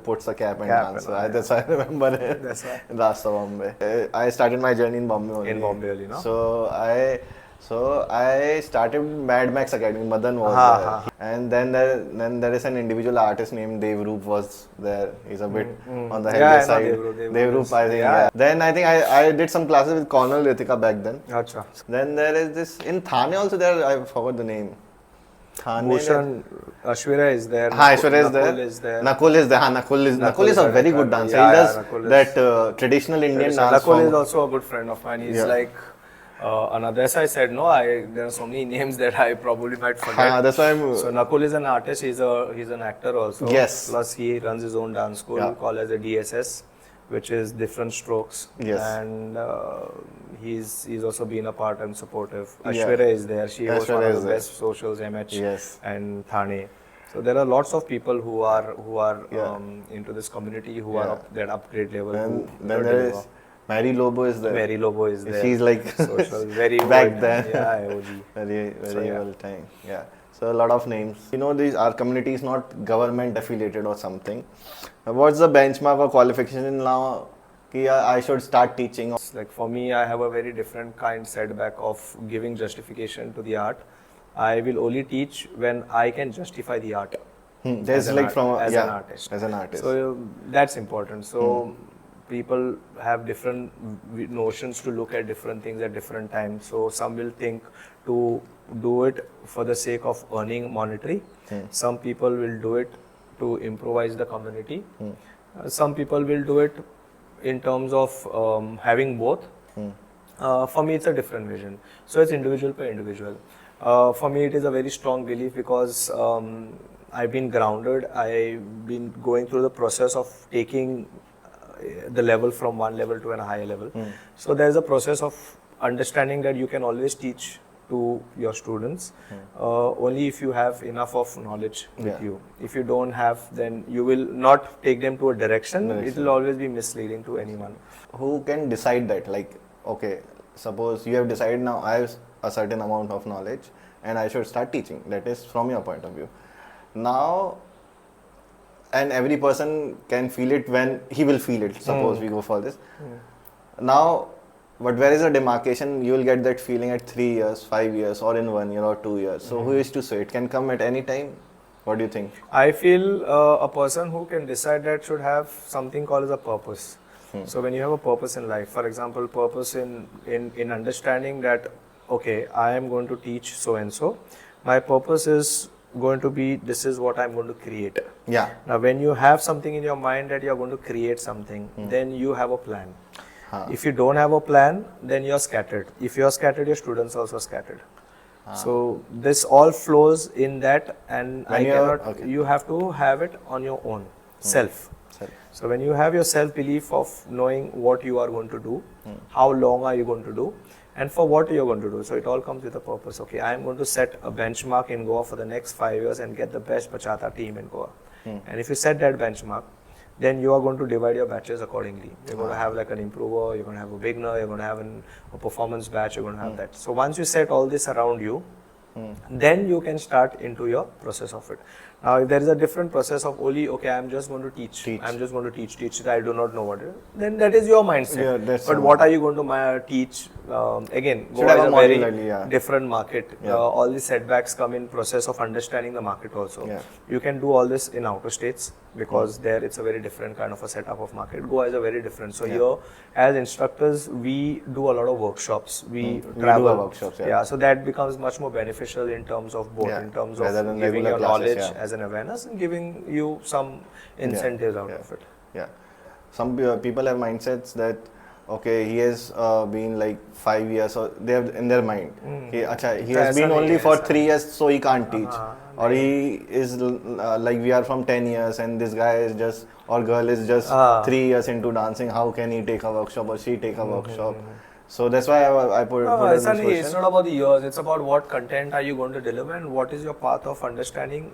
puts a cap and dances. That's why I remember it. That's why. In Rasta Bombay. I started my journey in Bombay only. In Bombay only, no? So I started Mad Max Academy. Madan was there. And then there is an individual artist named Devroop was there. He's a bit on the heavier side. Devroop, I think. Then I think I did some classes with Cornel Ritika back then. Achha. Then there is this in Thane also there. I forgot the name. Bhushan, Ashwira is there. Nakul is there. Nakul is a very good dancer. He does that traditional Indian dance. Nakul is also a good friend of mine. He's like another. As I said, there are so many names that I probably might forget. That's why I'm. So Nakul is an artist. He's an actor also. Yes. Plus he runs his own dance school called as a DSS, which is different strokes. Yes. And he's also been a part and supportive. Ashwira is there. She was one of the best socials, MH and Thane. So there are lots of people who are into this community who are up that upgrade level. Then there is Mary Lobo is there. Mary Lobo is there. She's like social, very back old, then. Yeah, OG. Very old time. Yeah. So a lot of names. Our community is not government affiliated or something. What's the benchmark or qualification now? I should start teaching. Like for me, I have a very different setback of giving justification to the art. I will only teach when I can justify the art. There's like as an artist. As an artist. So that's important. So people have different notions to look at different things at different times. So some will think to do it for the sake of earning monetary. Some people will do it to improvise the community. Some people will do it in terms of having both. For me, it's a different vision. So it's individual per individual. For me, it is a very strong belief because I've been grounded. I've been going through the process of taking the level from one level to a higher level. So there's a process of understanding that you can always teach to your students only if you have enough of knowledge with you. If you don't have, then you will not take them to a direction. It will always be misleading to anyone. Who can decide that? Like, okay, suppose you have decided now I have a certain amount of knowledge and I should start teaching. That is from your point of view. Now, and every person can feel it when he will feel it. Suppose we go for this. Now, but where is the demarcation? You will get that feeling at 3 years, 5 years, or in 1 year or 2 years. So who is to say? It can come at any time. What do you think? I feel a person who can decide that should have something called as a purpose. So when you have a purpose in life, for example, purpose in understanding that, okay, I am going to teach so and so. My purpose is going to be, this is what I'm going to create. Yeah. Now, when you have something in your mind that you're going to create something, then you have a plan. If you don't have a plan, then you're scattered. If you're scattered, your students also scattered. So this all flows in that, and you have to have it on your own, self. So when you have your self-belief of knowing what you are going to do, how long are you going to do, and for what you're going to do. So it all comes with a purpose. Okay, I am going to set a benchmark in Goa for the next 5 years and get the best Bachata team in Goa. And if you set that benchmark, then you are going to divide your batches accordingly. You're going to have like an improver, you're going to have a beginner, you're going to have a performance batch, you're going to have that. So once you set all this around you, then you can start into your process of it. Now, if there is a different process of only, okay, I'm just going to teach. I'm just going to teach, I do not know what it is, then that is your mindset. But what are you going to teach? Again, Goa is a very different market. All these setbacks come in process of understanding the market also. You can do all this in outer states because there it's a very different kind of a setup of market. Goa is a very different. So here, as instructors, we do a lot of workshops. We travel. Workshops, So that becomes much more beneficial in terms of both, in terms of giving your knowledge as an awareness and giving you some incentives out of it. Some people have mindsets that, okay, he has been like 5 years, or they have in their mind. He has been only for 3 years, so he can't teach. Or he is like, we are from 10 years and this guy is just, or girl is just 3 years into dancing. How can he take a workshop or she take a workshop? So that's why I put it's not about the years, it's about what content are you going to deliver and what is your path of understanding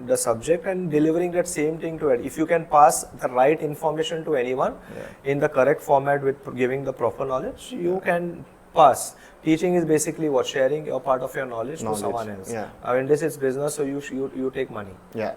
the subject and delivering that same thing to it. If you can pass the right information to anyone in the correct format with giving the proper knowledge, you can pass. Teaching is basically what? Sharing your part of your knowledge to someone else. In this it's business, so you take money.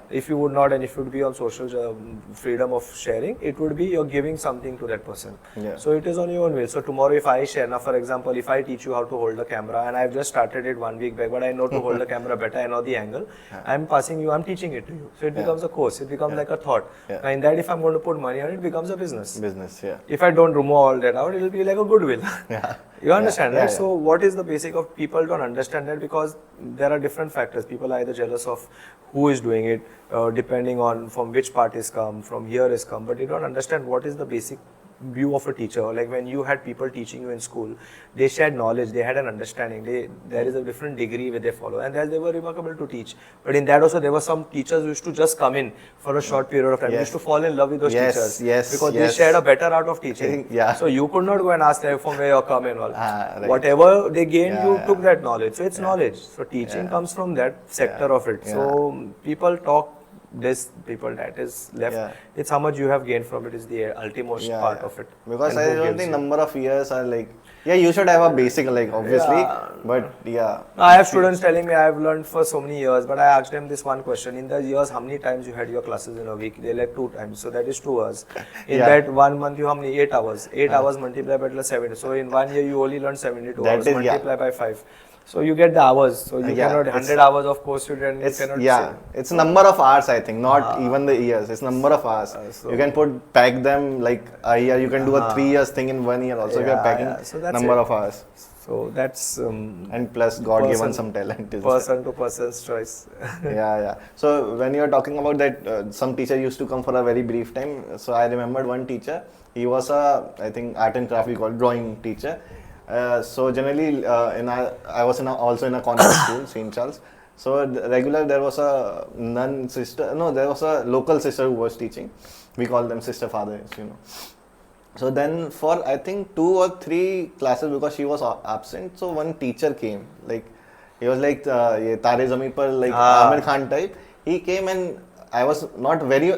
If you would not, and if you would be on social freedom of sharing, it would be you're giving something to that person. So it is on your own will. So tomorrow if I share, now for example, if I teach you how to hold the camera, and I've just started it 1 week back, but I know to hold the camera better, I know the angle, I'm passing you, I'm teaching it to you. So it becomes a course, it becomes like a thought. And that if I'm going to put money on it, it becomes a business. If I don't remove all that out, it will be like a goodwill. You understand, right? So what is the basic of people don't understand that because there are different factors. People are either jealous of who is doing it, depending on from which part is come, from here is come, but they don't understand what is the basic view of a teacher. Like when you had people teaching you in school, they shared knowledge, they had an understanding, there is a different degree where they follow, and they were remarkable to teach. But in that also there were some teachers who used to just come in for a short period of time. You used to fall in love with those teachers because they shared a better art of teaching. So you could not go and ask them from where you come and all. Whatever they gained, you took that knowledge. So it's knowledge. So teaching comes from that sector of it. So people talk this, people that is left. It's how much you have gained from it is the ultimate part of it. Because I don't think number of years are like, you should have a basic, like obviously, but I have students telling me I have learned for so many years, but I asked them this one question: in the years, how many times you had your classes in a week? They like 2 times, so that is 2 hours. In that 1 month, you how many? 8 hours. 8 hours multiplied by 70. So in 1 year, you only learned 72 hours multiplied by 5. So you get the hours. So you cannot 100 hours of course you cannot. It's number of hours, I think, not even the years. It's number of hours. You can pack them like a year. You can do a 3 years thing in 1 year also. If you're packing number of hours. So that's and plus God given some talent. Person to person's choice. So when you're talking about that, some teacher used to come for a very brief time. So I remembered one teacher. He was I think art and craft, we call drawing teacher. So generally, I was also in a convent school, St. Charles. So regular there was a nun sister. No, there was a local sister who was teaching. We call them sister fathers, So then for I think 2 or 3 classes, because she was absent, so one teacher came. Like he was like ye Tare Zameen Par, like Amir Khan type. He came and I was not very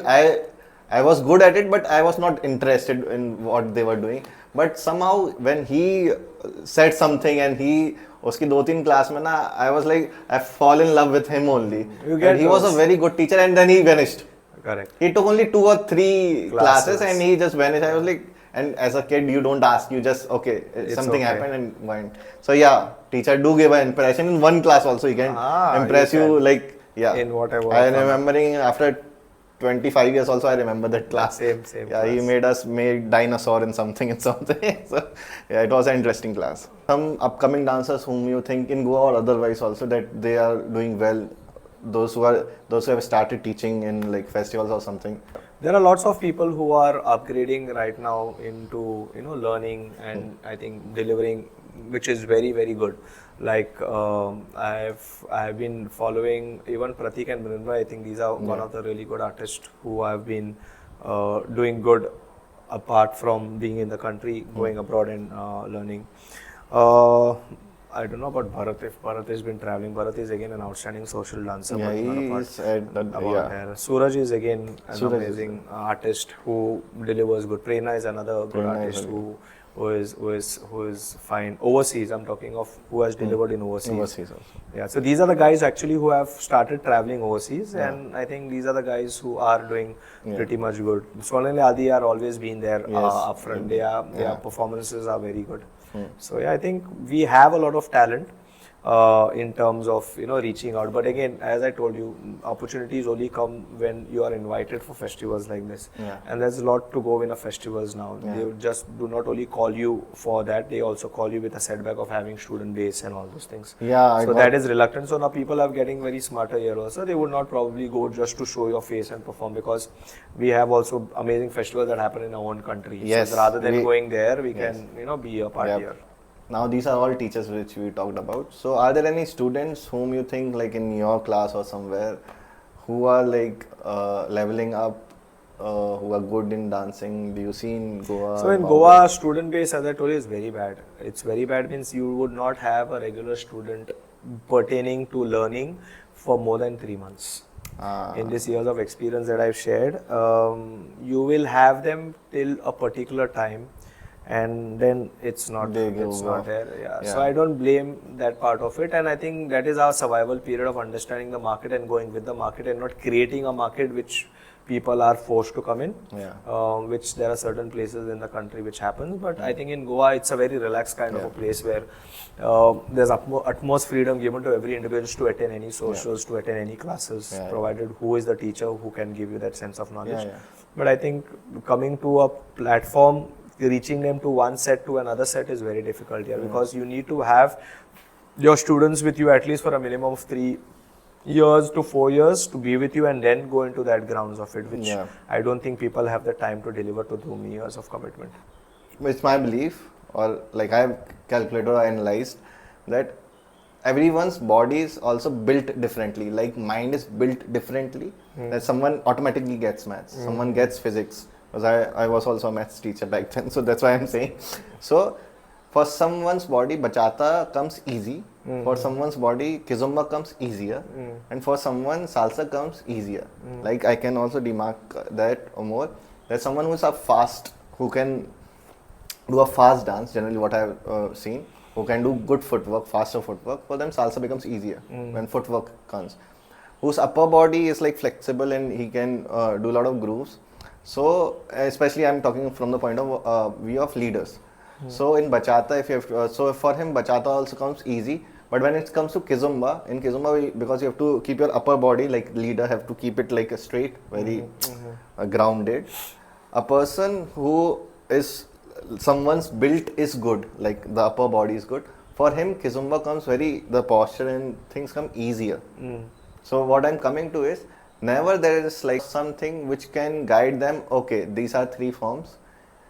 I was good at it, but I was not interested in what they were doing. But somehow when he said something and he उसकी 2-3 class में ना I was like I fall in love with him only. And he was a very good teacher, and then he vanished. Correct. He took only 2 or 3 classes and he just vanished. I was like, and as a kid you don't ask, you just okay, something happened and went. So yeah, teacher do give an impression in one class also. He can impress you like in whatever. I remembering after 25 years also I remember that class. Same. Yeah, class. he made us make dinosaur in something. So yeah, it was an interesting class. Some upcoming dancers whom you think in Goa or otherwise also that they are doing well, those who have started teaching in like festivals or something. There are lots of people who are upgrading right now into learning and I think delivering, which is very, very good. Like I have been following even Pratik and Mrinda. I think these are one of the really good artists who have been doing good apart from being in the country, going abroad and learning. I don't know about Bharat. If Bharat has been traveling, Bharat is again an outstanding social dancer. Yeah, he is There. Suraj is again an amazing artist who delivers good. Prerna is another good artist who is fine. Overseas, I'm talking of who has delivered in overseas. Overseas also. Yeah, so these are the guys actually who have started traveling overseas, and I think these are the guys who are doing pretty much good. Swanali Adi are always been there upfront. Their performances are very good. So yeah, I think we have a lot of talent in terms of reaching out. But again, as I told you, opportunities only come when you are invited for festivals like this. And there's a lot to go in a festivals now. They just do not only call you for that; they also call you with a setback of having student base and all those things. Yeah. So that is reluctant. So now people are getting very smarter here also. They would not probably go just to show your face and perform, because we have also amazing festivals that happen in our own country. Yes. So rather than going there, we can be a part here. Now these are all teachers which we talked about. So are there any students whom you think like in your class or somewhere who are like leveling up, who are good in dancing? Do you see in Goa? So in Goa, student base, as I told you, is very bad. It's very bad means you would not have a regular student pertaining to learning for more than 3 months. In these years of experience that I've shared, you will have them till a particular time, and then it's not there. Yeah. So I don't blame that part of it, and I think that is our survival period of understanding the market and going with the market and not creating a market which people are forced to come in. Which there are certain places in the country which happens, but I think in Goa it's a very relaxed kind of a place where there's utmost freedom given to every individual to attend any socials, to attend any classes, provided who is the teacher who can give you that sense of knowledge. But I think coming to a platform, reaching them to one set to another set is very difficult here, because you need to have your students with you at least for a minimum of 3 years to 4 years to be with you, and then go into that grounds of it, which I don't think people have the time to deliver to 2 years of commitment. It's my belief, or like I've calculated or analyzed, that everyone's body is also built differently. Like mind is built differently. That someone automatically gets maths, someone gets physics. Because I was also a maths teacher back then, so that's why I'm saying. So for someone's body, bachata comes easy. For someone's body, kizomba comes easier. And for someone, salsa comes easier. Like I can also demark that or more. There's someone who's a fast, who can do a fast dance, generally what I've seen, who can do good footwork, faster footwork. For them, salsa becomes easier when footwork comes. Whose upper body is like flexible and he can do a lot of grooves. So especially I'm talking from the point of view of leaders. So in bachata, if you have so for him bachata also comes easy. But when it comes to kizomba, in kizomba, because you have to keep your upper body, like leader have to keep it like a straight, very grounded. A person who is someone's built is good, like the upper body is good. For him, kizomba comes the posture and things come easier. So what I'm coming to is, never there is like something which can guide them, okay, these are 3 forms,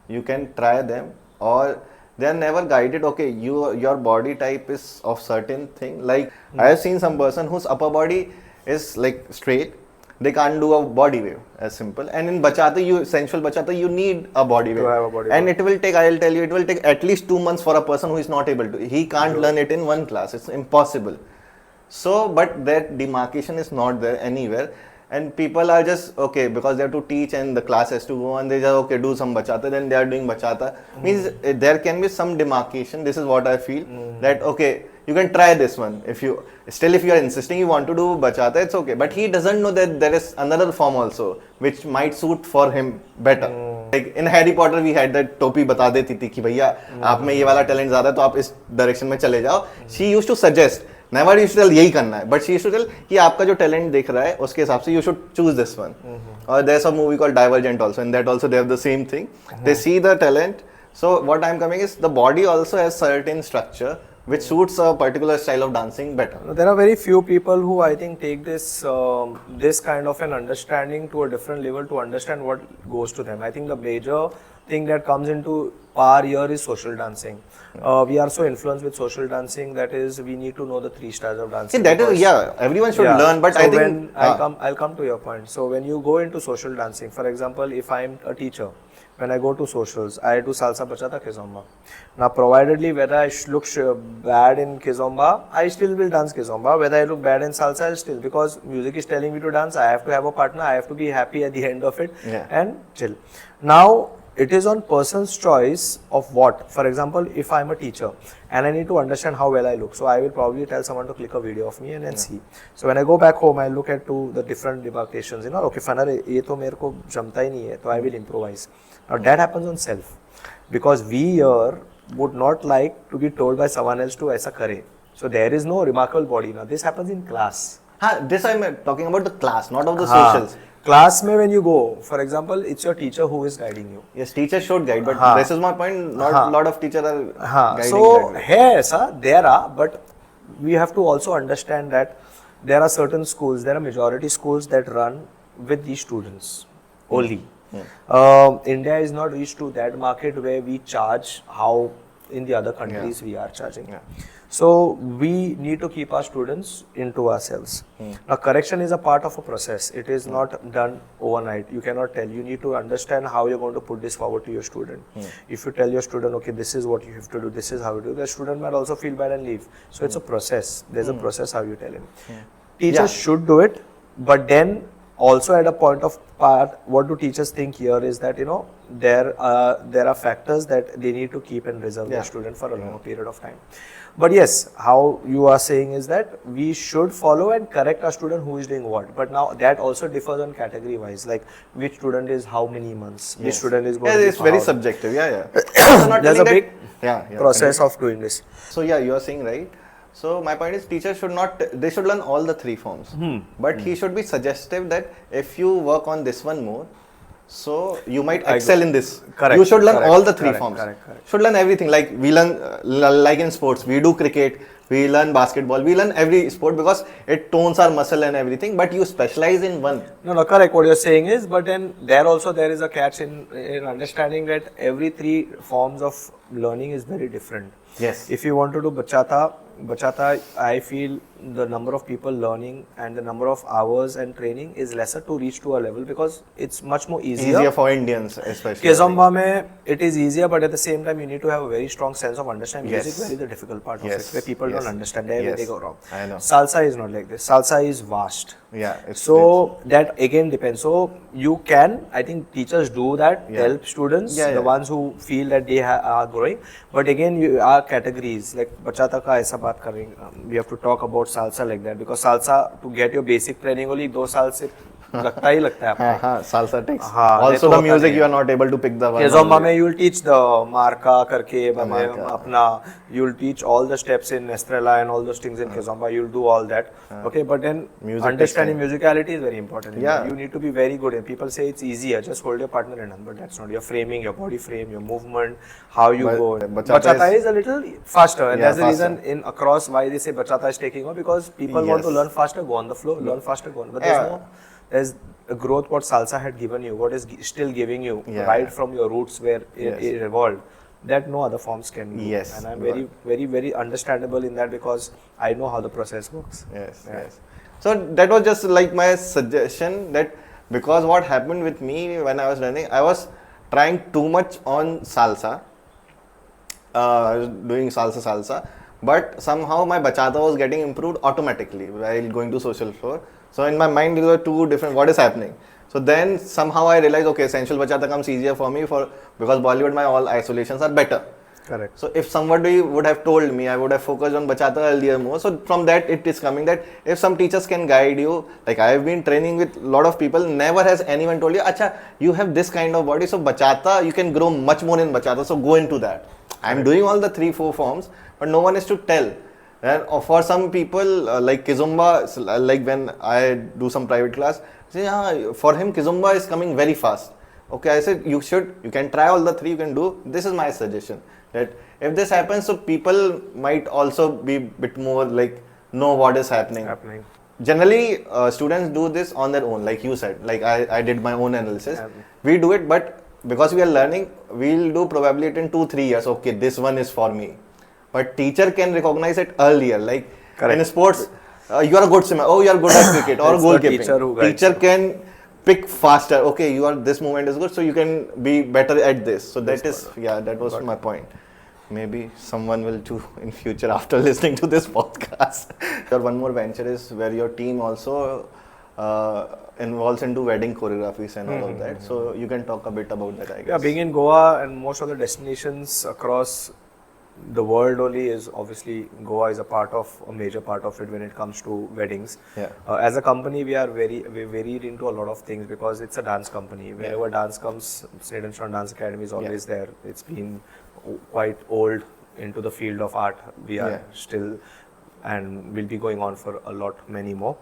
you can try them, or they are never guided, okay, your body type is of certain thing. Like I have seen some person whose upper body is like straight, they can't do a body wave as simple. And in bachata, sensual bachata, you need a body wave. have a body and wave. it will take, I'll tell you, it will take at least 2 months for a person who is not able to. He can't learn it in one class. It's impossible. So, but that demarcation is not there anywhere. And people are just, okay, because they have to teach and the class has to go on, they just, okay, do some bachata, then they are doing bachata. Means there can be some demarcation. This is what I feel, that, okay, you can try this one. If you are insisting you want to do bachata, it's okay. But he doesn't know that there is another form also, which might suit for him better. Like in Harry Potter, we had that topi bata deti thi ki bhaiya, aap mein ye wala talent zyada hai, to aap is direction mein chale jao. She used to suggest, never used to tell यही करना है, but she used to tell कि आपका जो talent दिख रहा है उसके हिसाब से you should choose this one. Or there's a movie called Divergent also, in that also they have the same thing. They see the talent. So what I'm coming is the body also has certain structure which suits a particular style of dancing better. There are very few people who I think take this this kind of an understanding to a different level to understand what goes to them. I think the major thing that comes into our here is social dancing. We are so influenced with social dancing, that is, we need to know the 3 styles of dancing. That is, everyone should learn, but so I think I'll come to your point. So when you go into social dancing, for example, if I'm a teacher, when I go to socials, I do salsa, bachata, kizomba. Now, providedly, whether I look bad in kizomba, I still will dance kizomba. Whether I look bad in salsa, I'll still, because music is telling me to dance, I have to have a partner, I have to be happy at the end of it and chill. Now, it is on person's choice of what. For example, if I'm a teacher and I need to understand how well I look, so I will probably tell someone to click a video of me and then see. So when I go back home, I look at the different demarcations. You know, okay, fana ye to mere ko jamta hi nahi hai, so I will improvise. Now that happens on self, because we here would not like to be told by someone else to aisa kare. So there is no remarkable body. Now this happens in class. This I'm talking about the class, not of the socials. Class mein when you go, for example, it's your teacher who is guiding you. Yes, teachers should guide, but this is my point. Not a lot of teachers are guiding. So here, there are, but we have to also understand that there are certain schools, there are majority schools that run with these students only. India is not reached to that market where we charge how in the other countries we are charging. So we need to keep our students into ourselves. Now correction is a part of a process. It is not done overnight. You cannot tell. You need to understand how you're going to put this forward to your student. If you tell your student, okay, this is what you have to do, this is how you do, the student might also feel bad and leave. So it's a process. There's a process how you tell him. Teachers should do it, but then also at a point of part, what do teachers think here is that, you know, there are factors that they need to keep and reserve their student for a longer period of time. But yes, how you are saying is that we should follow and correct our student who is doing what. But now that also differs on category wise, like which student is how many months, which student is going to be it's very subjective. There's a big process of doing this. So you are saying right. So my point is, teachers should not, they should learn all the 3 forms. But he should be suggestive that if you work on this one more, so you might excel in this. You should learn all the 3 forms. Should learn everything. Like we learn, like in sports, we do cricket, we learn basketball, we learn every sport because it tones our muscle and everything. But you specialize in one. No, correct. What you're saying is, but then there is a catch in understanding that every 3 forms of learning is very different. Yes. If you want to do bachata, I feel the number of people learning and the number of hours and training is lesser to reach to a level because it's much more easier for Indians especially. Kizomba mein it is easier, but at the same time you need to have a very strong sense of understanding. Music is very the difficult part of it, where people don't understand, they go wrong. I know. Salsa is not like this. Salsa is vast. So that again depends. So you can, I think teachers do that, help students, the ones who feel that they are growing. But again, you are categories like bachata ka aisa baat kar rahe. We have to talk about salsa like that, because salsa, to get your basic training only 2 साल से लगता ही लगता है आपको. Salsa takes. Also the music you are not able to pick the one. Kizomba में you will teach the marca करके अपना, you will teach all the steps in Estrella and all those things in Kizomba. You will do all that. Okay, but then understanding musicality is very important. You need to be very good. And people say it's easier, just hold your partner and run, but that's not. Your framing, your body frame, your movement, how you go. Bachata is a little faster, and that's the reason in across why they say bachata is taking off, because people want to learn faster, go on the flow, learn faster, go on. But there's a growth what salsa had given you, what is still giving you, right from your roots where it evolved, that no other forms can do. And I'm very, very, very understandable in that, because I know how the process works. So that was just like my suggestion, that because what happened with me when I was running, I was trying too much on salsa. I was doing salsa, but somehow my bachata was getting improved automatically while going to social floor. So in my mind, there were two different, what is happening? So then somehow I realized, okay, essential bachata comes easier for me because Bollywood, my all isolations are better. Correct. So if somebody would have told me, I would have focused on bachata earlier more. So from that it is coming that if some teachers can guide you, like I have been training with a lot of people, never has anyone told you, acha, you have this kind of body, so bachata, you can grow much more in bachata, so go into that. I'm doing all the 3-4 forms, but no one is to tell. And for some people, like Kizumba, like when I do some private class, say, for him Kizumba is coming very fast. Okay, I said you can try all the 3, you can do. This is my suggestion, that if this happens, so people might also be bit more like know what is happening. Generally, students do this on their own, like you said. Like I did my own analysis. We do it, but because we are learning, we'll do probably it in 2-3 years. Okay, this one is for me. But teacher can recognize it earlier. Like in sports, you are a good swimmer. Oh, you are good at cricket or goalkeeping. Teacher can pick faster. Okay, this movement is good, so you can be better at this. So that was my point. Maybe someone will do in future after listening to this podcast. Your one more venture is where your team also involves into wedding choreographies and all of that. So you can talk a bit about that, I guess. Yeah, being in Goa and most of the destinations across the world only is obviously Goa is a major part of it when it comes to weddings. Yeah. As a company, we're very into a lot of things because it's a dance company. Wherever dance comes, Snaden Shawn Dance Academy is always there. It's been quite old into the field of art. We are still and will be going on for many more.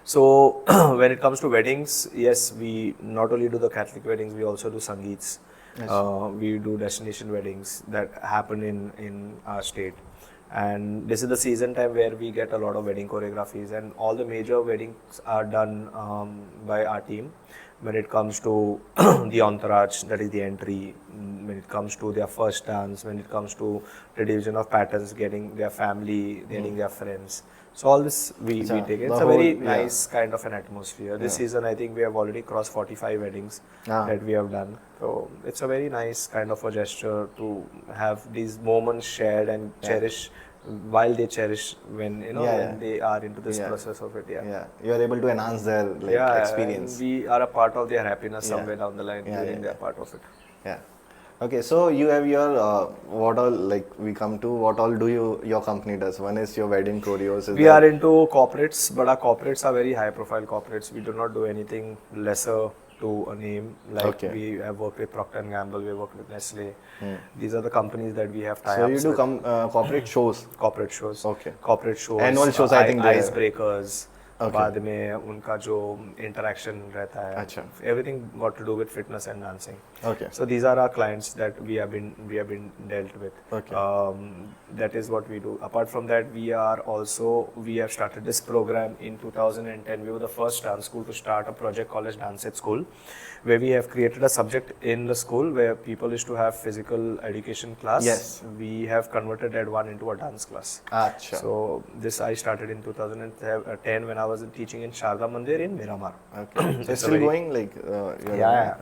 So when it comes to weddings, yes, we not only do the Catholic weddings, we also do Sangeets. We do destination weddings that happen in our state, and this is the season time where we get a lot of wedding choreographies, and all the major weddings are done by our team. When it comes to the entourage, that is the entry, when it comes to their first dance, when it comes to the division of patterns, getting their family, getting their friends. So all this we take it. It's a very nice kind of an atmosphere. This season I think we have already crossed 45 weddings that we have done. So it's a very nice kind of a gesture to have these moments shared and cherish while they cherish when when they are into this process of it. You are able to enhance their experience. We are a part of their happiness somewhere down the line during their part of it. Yeah. Okay, so you have your what all do your company does? One is your wedding choreos. We are into corporates, but our corporates are very high profile corporates. We do not do anything lesser to a name. Like we have worked with Procter & Gamble, we have worked with Nestle. These are the companies that we have tie-ups with. So you do corporate shows? Corporate shows. Okay. Corporate shows. Annual shows, I think. Icebreakers. बाद में उनका जो interaction रहता है. Everything got to do with fitness and dancing. Okay. So these are our clients that we have been dealt with. Okay. That is what we do. Apart from that, we have started this program in 2010. We were the first dance school to start a project called as Dance at School, where we have created a subject in the school where people used to have physical education class. Yes. We have converted that one into a dance class. Achha. So this I started in 2010 when I was teaching in Sharda Mandir in Miramar. Okay. So it's still going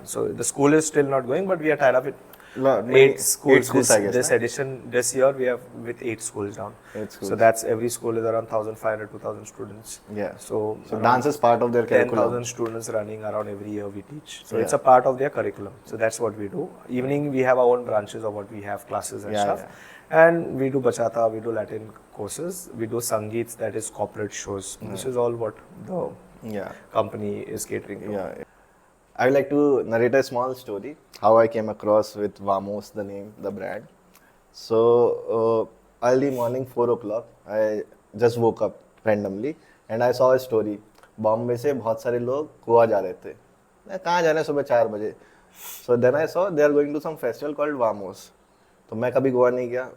So the school is still not going, but we are tied up with 8 schools, I guess. This edition, this year we have with 8 schools down. 8 schools. So that's every school is around 1,500, 2,000 students. Yeah. So dance is part of their curriculum. 10,000 students running around every year we teach. So it's a part of their curriculum. So that's what we do. Evening we have our own branches of what we have classes and stuff. And we do Bachata, we do Latin courses, we do Sangeets, that is corporate shows. This is all what the company is catering to. I would like to narrate a small story, how I came across with Vamos, the name, the brand. So, early morning, 4 o'clock, I just woke up randomly and I saw a story. Bombay से बहुत सारे लोग गोवा जा रहे थे. कहाँ जा रहे हैं सुबह 4 बजे? So then I saw they are going to some festival called Vamos. तो मैं कभी गोवा नहीं गया.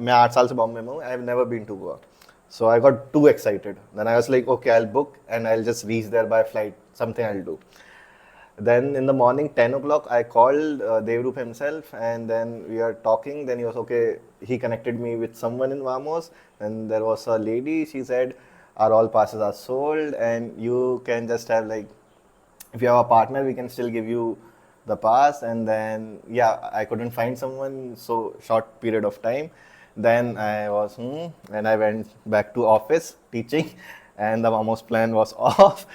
मैं 8 साल से बॉम्बे में हूँ. I have never been to Goa. So I got too excited. Then I was like, okay, I'll book and I'll just reach there by flight. Something I'll do. Then in the morning, 10 o'clock, I called Devrup himself and then we are talking. Then he was okay. He connected me with someone in Vamos. And there was a lady, she said, our all passes are sold, and you can just have like, if you have a partner, we can still give you the pass. And then yeah, I couldn't find someone so short period of time. Then I was and I went back to office teaching, and the Vamos plan was off.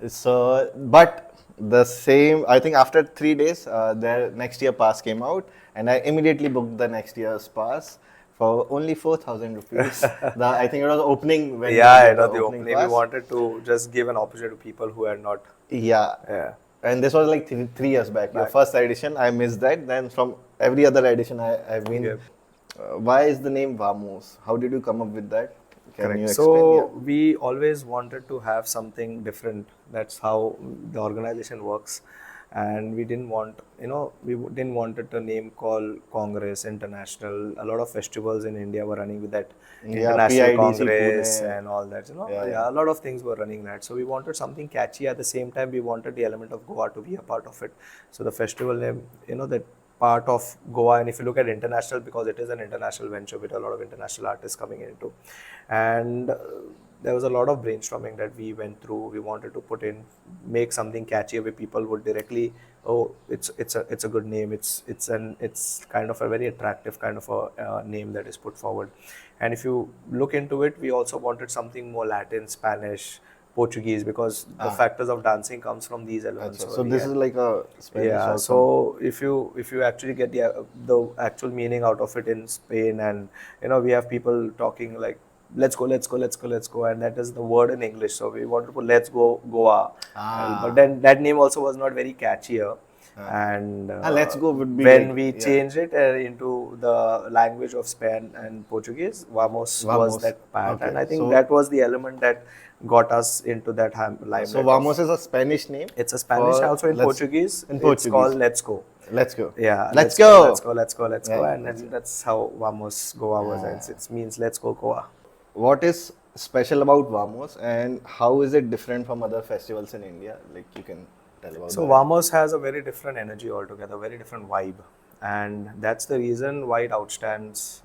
So, but the same, I think after 3 days, their next year pass came out, and I immediately booked the next year's pass for only 4,000 rupees. I think it was opening when Yeah, we I did know the the opening opening. We pass. wanted to just give an opportunity to people who had not. Yeah. Yeah. And this was like 3 years back. Your Back. first edition, I missed that. Then from every other edition, I've been. Yeah. Why is the name Vamos? How did you come up with that? Can you Correct. explain? Yeah. So we always wanted to have something different. That's how the organization works, and we didn't want, didn't wanted a name called Congress International. A lot of festivals in India were running with that Yeah, International PIDC Congress Pune. and all that. Yeah. A lot of things were running that. So we wanted something catchy. At the same time, we wanted the element of Goa to be a part of it. So the festival name, that part of Goa, and if you look at international, because it is an international venture with a lot of international artists coming into, and there was a lot of brainstorming that we went through. We wanted to make something catchy where people would directly, oh, it's a good name. It's kind of a very attractive kind of a name that is put forward. And if you look into it, we also wanted something more Latin, Spanish, Portuguese, because the factors of dancing comes from these elements. So this is like a Spanish Yeah, also. so if you actually get the actual meaning out of it in Spain, and we have people talking like, let's go, and that is the word in English. So we wanted to put let's go Goa. But then that name also was not very catchier. And let's go would be when like, we yeah. changed it into the language of Spain and Portuguese, Vamos was Vamos. that part. Okay. And I think So- that was the element that got us into that limelight. So Vamos is a Spanish name. It's a Spanish, for also in let's- Portuguese. In It's Portuguese. called Let's Go. Let's go. Yeah, Let's go. Let's go, Yeah, and then that's how Vamos Goa was. It means let's go Goa. What is special about Vamos, and how is it different from other festivals in India? Like, you can tell about So that. Vamos has a very different energy altogether, very different vibe, and that's the reason why it outstands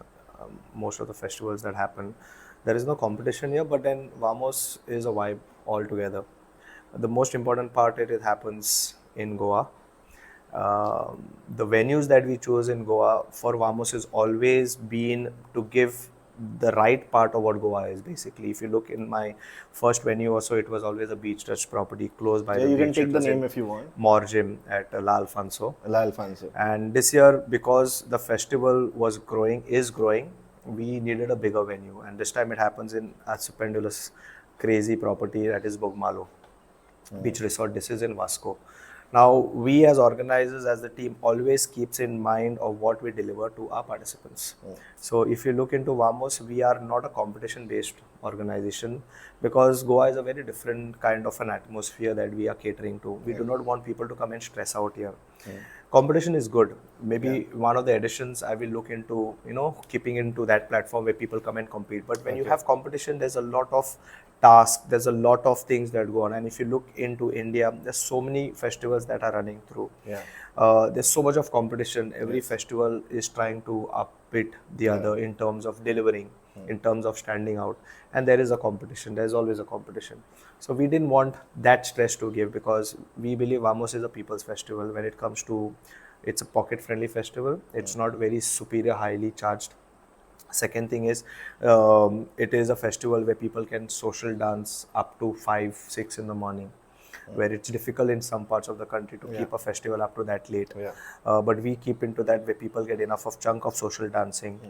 most of the festivals that happen. There is no competition here, but then Vamos is a vibe altogether. The most important part, it happens in Goa. The venues that we chose in Goa for Vamos has always been to give the right part of what Goa is basically. If you look in my first venue also, it was always a beach touch property close by Yeah, the you beach. can take It the was name in if you want. Morjim at La Alfonso. La Alfonso. And this year, because the festival is growing, we needed a bigger venue. And this time it happens in a stupendous, crazy property that is Bogmalo Beach Resort. This is in Vasco. Now, we as organizers, as the team, always keeps in mind of what we deliver to our participants. So, if you look into Vamos, we are not a competition-based organization, because Goa is a very different kind of an atmosphere that we are catering to. We do not want people to come and stress out here. Competition is good. Maybe one of the editions I will look into, keeping into that platform where people come and compete. But when you have competition, there's a lot of tasks, there's a lot of things that go on. And if you look into India, there's so many festivals that are running through. There's so much of competition. Every festival is trying to upbeat the other in terms of delivering, in terms of standing out. And there is a competition. There's always a competition. So we didn't want that stress to give, because we believe Vamos is a people's festival. When it comes to, it's a pocket-friendly festival. It's not very superior, highly charged. Second thing is, it is a festival where people can social dance up to 5, 6 in the morning, where it's difficult in some parts of the country to keep a festival up to that late. But we keep into that where people get enough of chunk of social dancing.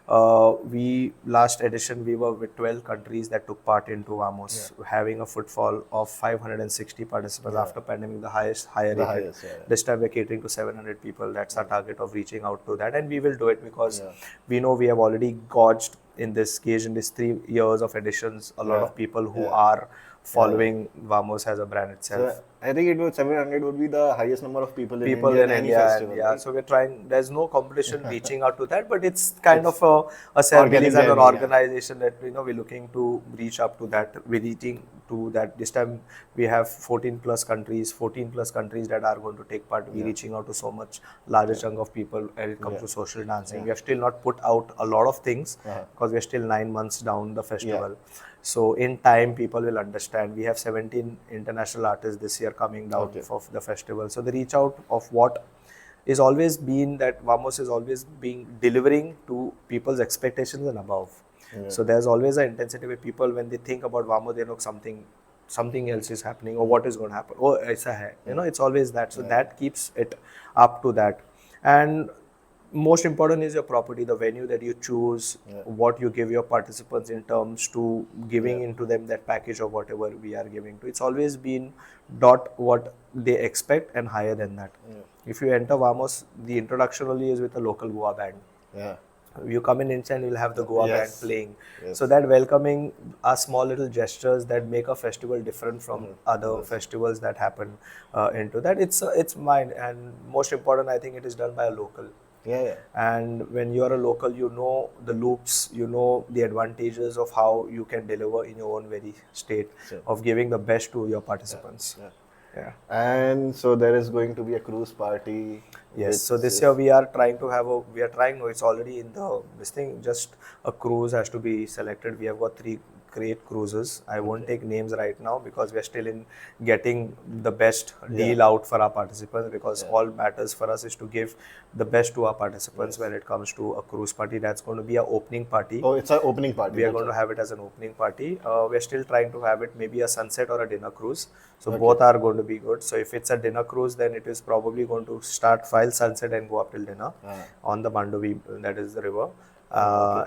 Last edition, we were with 12 countries that took part into Vamos, having a footfall of 560 participants. After pandemic, the higher rated. This time we're catering to 700 people. That's our target of reaching out to that, and we will do it because we know we have already gauged in these 3 years of editions a lot of people who are following Vamos as a brand itself. So I think it was 700 would be the highest number of people in People India in in any India, festival. and yeah, Right? so we're trying. There's no competition reaching out to that, but it's kind It's of a ceremony organic and an journey, yeah. organization that we're looking to reach up to that. We're reaching to that. This time we have 14 plus countries that are going to take part. We're reaching out to so much larger chunk of people when it comes to social dancing. We have still not put out a lot of things because we're still 9 months down the festival. So in time, people will understand. We have 17 international artists this year coming down for the festival. So the reach out of what is always been that Vamos is always being delivering to people's expectations and above. So there's always an intensity with people when they think about Vamos, they know something else is happening or what is going to happen. Oh, aisa hai. It's always that. So that keeps it up to that. And most important is your property, the venue that you choose, what you give your participants in terms to giving into them that package or whatever we are giving to. It's always been what they expect and higher than that. If you enter Vamos, the introduction only is with a local Goa band. Yeah. You come in instant, you'll have the Goa band playing. So that welcoming are small little gestures that make a festival different from other festivals that happen into that. It's mine, and most important, I think it is done by a local. And when you are a local, you know the loops, you know the advantages of how you can deliver in your own very state of giving the best to your participants. And so there is going to be a cruise party. Yes, so this year we are trying to have no, it's already in this thing, just a cruise has to be selected. We have got 3 great cruises. I won't take names right now because we are still in getting the best deal out for our participants, because all matters for us is to give the best to our participants when it comes to a cruise party. That's going to be our opening party. Oh, it's an opening party. We are going to have it as an opening party. We're still trying to have it maybe a sunset or a dinner cruise. So both are going to be good. So if it's a dinner cruise, then it is probably going to start while sunset and go up till dinner on the Mandovi, that is the river.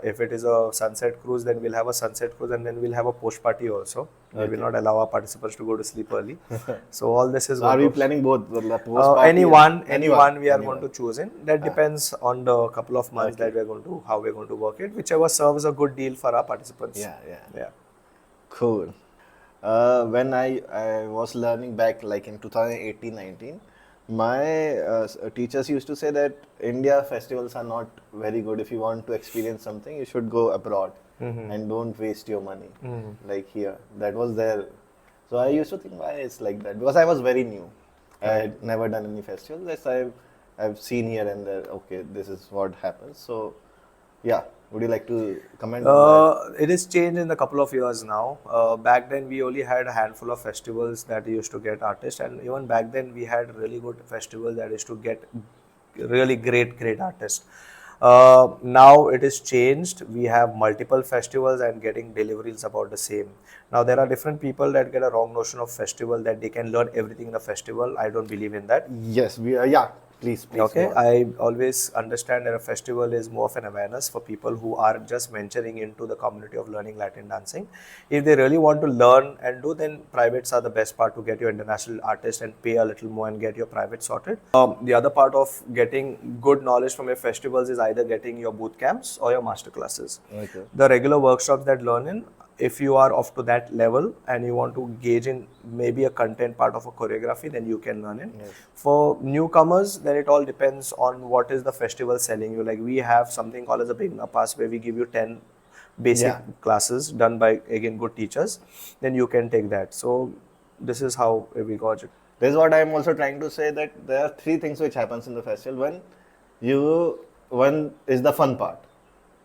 If it is a sunset cruise, then we'll have a sunset cruise, and then we'll have a post party also. We will not allow our participants to go to sleep early. So all this is. So are we planning both? The post party anyone we are going to choose in. That depends on the couple of months that how we're going to work it. Whichever serves a good deal for our participants. Yeah. Cool. When I was learning back like in 2018-19, my teachers used to say that India festivals are not very good. If you want to experience something, you should go abroad and don't waste your money like here. That was there. So I used to think why it's like that, because I was very new. I had never done any festivals. Yes, I've seen here and there. Okay, this is what happens. So yeah. Would you like to comment on that? It has changed in a couple of years now. Back then, we only had a handful of festivals that used to get artists, and even back then, we had really good festivals that used to get really great artists. Now it is changed. We have multiple festivals and getting deliveries about the same. Now there are different people that get a wrong notion of festival, that they can learn everything in a festival. I don't believe in that. Yes, we are. Yeah. Please. Okay, I always understand that a festival is more of an awareness for people who are just venturing into the community of learning Latin dancing. If they really want to learn and do, then privates are the best part to get your international artist and pay a little more and get your private sorted. The other part of getting good knowledge from your festivals is either getting your boot camps or your master classes. Okay. The regular workshops that learn in, if you are up to that level and you want to gauge in maybe a content part of a choreography, then you can learn it. Yes. For newcomers, then it all depends on what is the festival selling you. Like we have something called as a beginner pass, where we give you 10 basic classes done by, again, good teachers. Then you can take that. So this is how we got it. This is what I am also trying to say, that there are 3 things which happens in the festival. One is the fun part,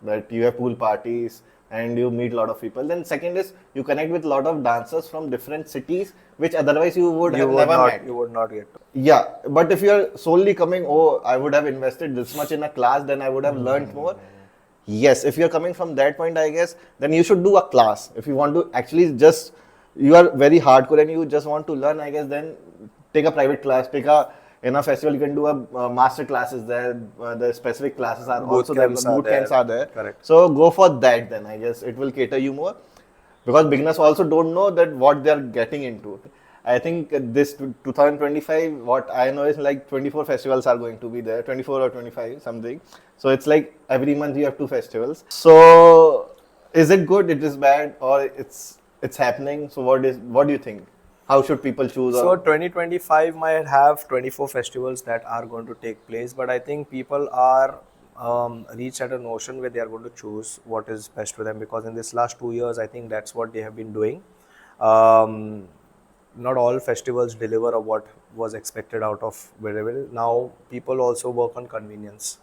that you have pool parties and you meet a lot of people. Then second is you connect with a lot of dancers from different cities, which otherwise you would never met. You would not get. Yeah, but if you are solely coming, I would have invested this much in a class, then I would have learned more. Yes, if you are coming from that point, I guess, then you should do a class. If you want to actually just, you are very hardcore and you just want to learn, I guess, then take a private class, in a festival you can do a master classes there, the specific classes are also there, the boot camps are there. Correct. So go for that then, I guess it will cater you more, because beginners also don't know that what they are getting into. I think this 2025, what I know is like 24 festivals are going to be there, 24 or 25 something. So it's like every month you have 2 festivals. So is it good, it is bad, or it's happening? So what do you think? how should people choose? So 2025 might have 24 festivals that are going to take place, but I think people are reached at a notion where they are going to choose what is best for them, because in this last 2 years, I think that's what they have been doing. Um, Not all festivals deliver what was expected out of wherever. Now people also work on convenience.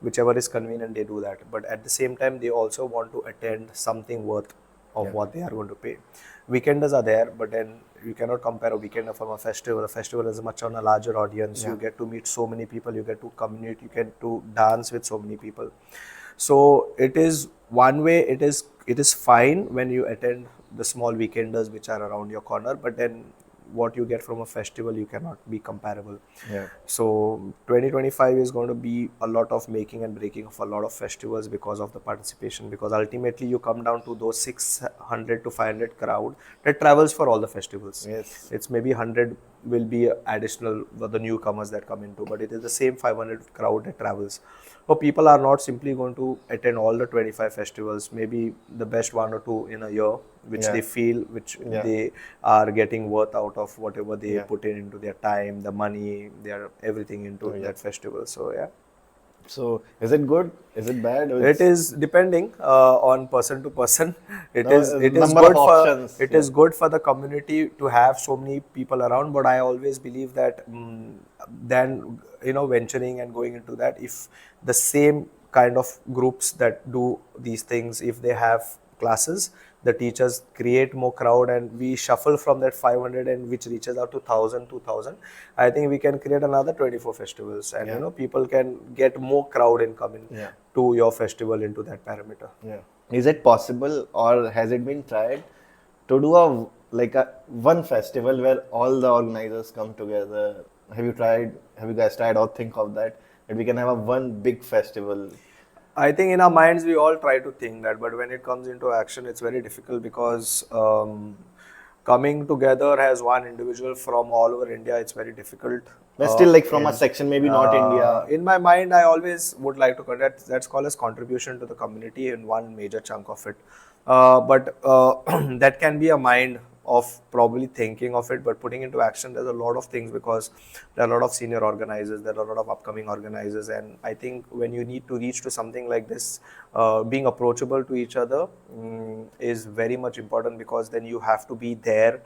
Whichever is convenient, they do that. But at the same time, they also want to attend something worth of what they are going to pay. Weekenders are there, but then you cannot compare a weekender from a festival. A festival is much on a larger audience. You get to meet so many people. You get to communicate. You get to dance with so many people. So it is one way. It is fine when you attend the small weekenders which are around your corner, but then what you get from a festival, you cannot be comparable. Yeah. So 2025 is going to be a lot of making and breaking of a lot of festivals because of the participation, because ultimately you come down to those 600 to 500 crowd that travels for all the festivals. Yes. It's maybe 100 will be additional for the newcomers that come into, but it is the same 500 crowd that travels. So people are not simply going to attend all the 25 festivals, maybe the best one or two in a year, which they feel, which they are getting worth out of whatever they put in into their time, the money, their everything into that festival. So yeah. So is it good? Is it bad? Or It is depending on person to person. It No, is number good of for options, is good for the community to have so many people around. But I always believe that then venturing and going into that, if the same kind of groups that do these things, if they have classes, the teachers create more crowd and we shuffle from that 500 and which reaches out to 1000, 2000. I think we can create another 24 festivals, and people can get more crowd in coming to your festival into that parameter. Yeah. Is it possible, or has it been tried to do a one festival where all the organizers come together? Have you tried? Have you guys tried or think of that we can have a one big festival? I think in our minds we all try to think that, but when it comes into action, it's very difficult because coming together as one individual from all over India, it's very difficult. But still, like from a section, maybe not India. In my mind, I always would like to conduct that's called as contribution to the community in one major chunk of it. But that can be a mind of probably thinking of it, but putting into action, there's a lot of things because there are a lot of senior organizers, there are a lot of upcoming organizers, and I think when you need to reach to something like this, being approachable to each other is very much important, because then you have to be there,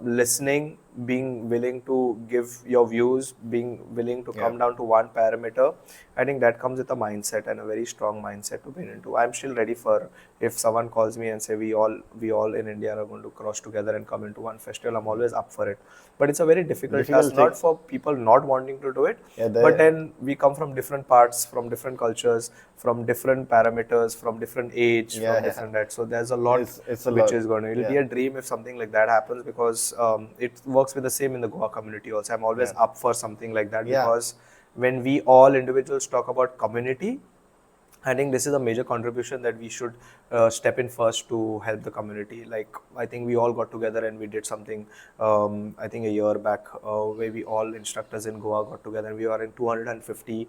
listening, being willing to give your views, being willing to come down to one parameter. I think that comes with a mindset and a very strong mindset to be into. I'm still ready for if someone calls me and say we all in India are going to cross together and come into one festival. I'm always up for it. But it's a very difficult task, not for people not wanting to do it, but then we come from different parts, from different cultures, from different parameters, from different age, from different that. So there's a lot which is going to. It'll be a dream if something like that happens, because it works with the same in the Goa community also. I'm always up for something like that, because when we all individuals talk about community, I think this is a major contribution that we should step in first to help the community. Like, I think we all got together and we did something, I think a year back, where we all instructors in Goa got together, and we were in 250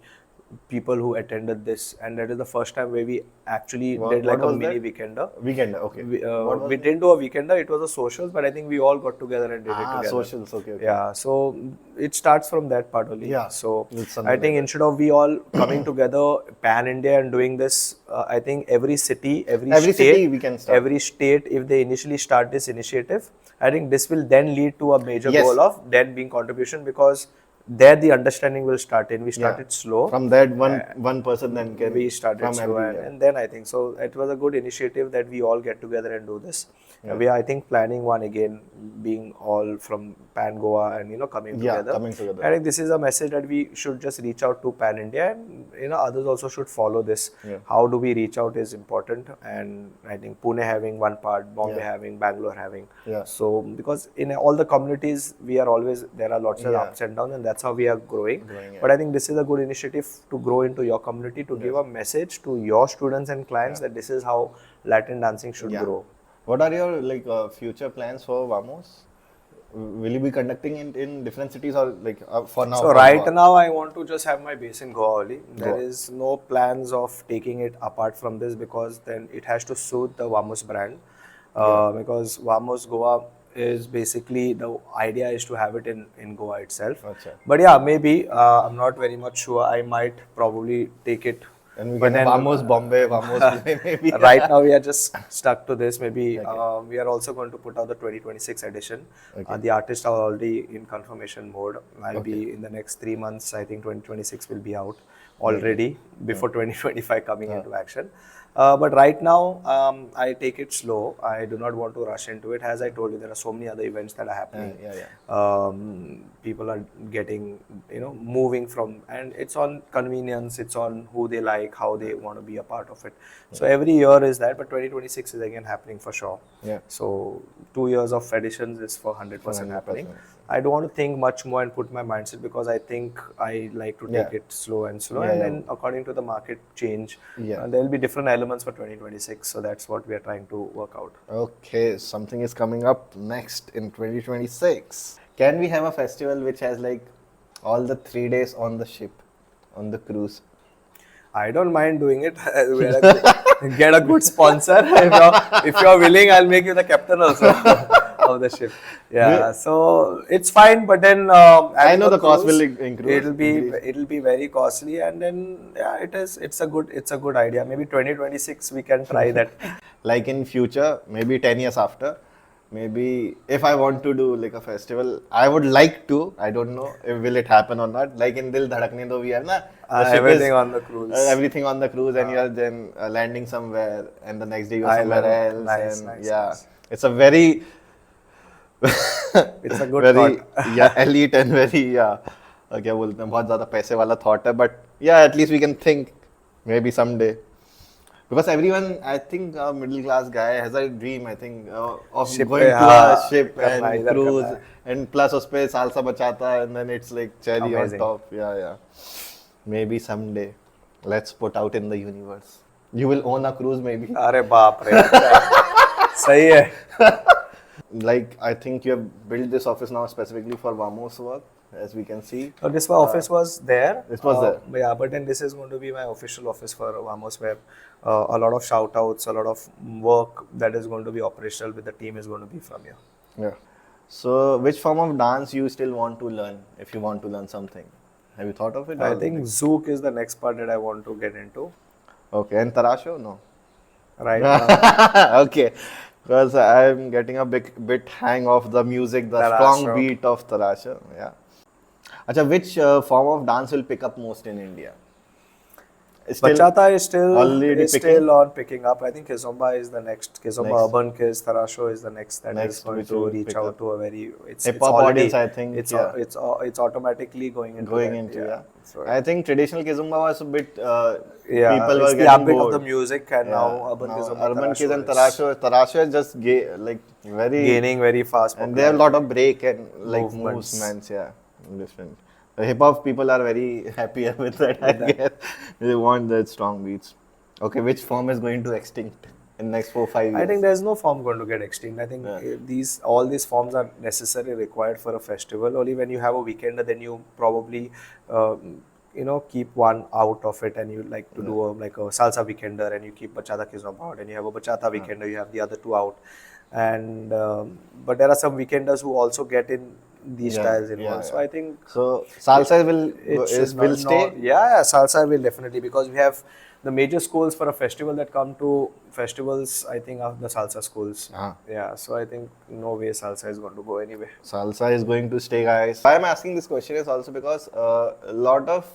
people who attended this, and that is the first time where we actually did like a mini weekender. Weekender, okay. We didn't do a weekender, it was a socials, but I think we all got together and did it together. Socials, okay. Yeah, so it starts from that part only. Yeah. So I think instead of we all coming together pan-India and doing this, I think every city, every state, we can start. every state, if they initially start this initiative, I think this will then lead to a major goal of then being contribution, because there the understanding will start in. We started slow. From that one person then can we started slow, and then I think so it was a good initiative that we all get together and do this. We are, I think, planning one again, being all from Pan Goa and coming together. I think this is a message that we should just reach out to Pan India, and others also should follow this. How do we reach out is important, and I think Pune having one part, Bombay having, Bangalore having. So because in all the communities we are always, there are lots of ups and downs, and that's how we are growing. But I think this is a good initiative to grow into your community, to give a message to your students and clients that this is how Latin dancing should grow. What are your future plans for Vamos? Will you be conducting in different cities, or for now? So right now I want to just have my base in Goa only. There is no plans of taking it apart from this, because then it has to suit the Vamos brand. Because Vamos Goa is basically the idea is to have it in Goa itself. Acha. But yeah, maybe I'm not very much sure. I might probably take it. And we But can then, Vamos Bombay, Vamos Pune maybe. right now we are just stuck to this. Maybe Okay. we are also going to put out the 2026 edition. Okay. The artists are already in confirmation mode. I'll Okay. be in the next 3 months. I think 2026 will be out already before 2025 coming into action. But right now, I take it slow. I do not want to rush into it. As I told you, there are so many other events that are happening. People are getting, moving from, and it's on convenience. It's on who they like, how they want to be a part of it. So every year is that, but 2026 is again happening for sure. Yeah. So 2 years of editions is for 100% happening. I don't want to think much more and put my mindset, because I think I like to take it slow and slow, and then according to the market change, there will be different elements for 2026. So that's what we are trying to work out. Okay, something is coming up next in 2026. Can we have a festival which has like all the 3 days on the ship, on the cruise? I don't mind doing it. Get a good sponsor. If you're willing, I'll make you the captain also of the ship. Yeah, so it's fine. But then I know the cost will increase. It'll be very costly, and then it's a good idea. Maybe 2026 we can try that. Like in future, maybe 10 years after, maybe if I want to do like a festival, I would like to. I don't know if will it happen or not. Like in Dil Dhadakne Do we are na. Everything on the cruise. Everything on the cruise, and you are then landing somewhere, and the next day you are somewhere else. Nice. It's a very it's a good very thought. elite and very क्या बोलते हैं बहुत ज़्यादा पैसे वाला thought है, but yeah, at least we can think maybe someday. Because everyone, I think, a middle class guy has a dream, I think, of going to a ship and cruise, and plus उसपे salsa bachata, and then it's like cherry on top. Yeah. Maybe someday, let's put out in the universe. You will own a cruise, maybe. अरे बाप रे, सही है. Like, I think you have built this office now specifically for Vamos work, as we can see. This office was there. It was there. Yeah, but then this is going to be my official office for Vamos, where a lot of shout outs, a lot of work that is going to be operational with the team is going to be from here. Yeah. So, which form of dance you still want to learn, if you want to learn something? Have you thought of it? I think Zouk is the next part that I want to get into. Okay, and Tarasho? No. Right now. Okay. Because I'm getting a bit hang of the music, the strong beat of Tarasha. Yeah. Acha, which form of dance will pick up most in India? Bachata is still on picking up. I think Kizomba is the next. Kizomba, Urban Kiz, Tarasho is the next that is going to reach out to a very hip-hop audience. I think it's automatically going into yeah. Right. I think traditional Kizomba was a bit people were getting bored of the music, and now Urban Kiz and Tarasho is just gaining very fast, and they have a lot of break and like movements. Yeah, different. The hip hop people are very happy with that. I guess they want that strong beats. Okay, which form is going to extinct in next 4-5 years? I think there's no form going to get extinct. I think all these forms are necessarily required for a festival. Only when you have a weekender, then you probably keep one out of it, and you like to do a salsa weekender, and you keep bachata kizomba out, and you have a bachata weekender, you have the other two out, and but there are some weekenders who also get in these styles involved. So I think salsa will stay. Yeah, salsa will definitely, because we have the major schools for a festival that come to festivals. I think are the salsa schools. Yeah, so I think no way salsa is going to go anywhere. Salsa is going to stay, guys. Why I'm asking this question is also because a lot of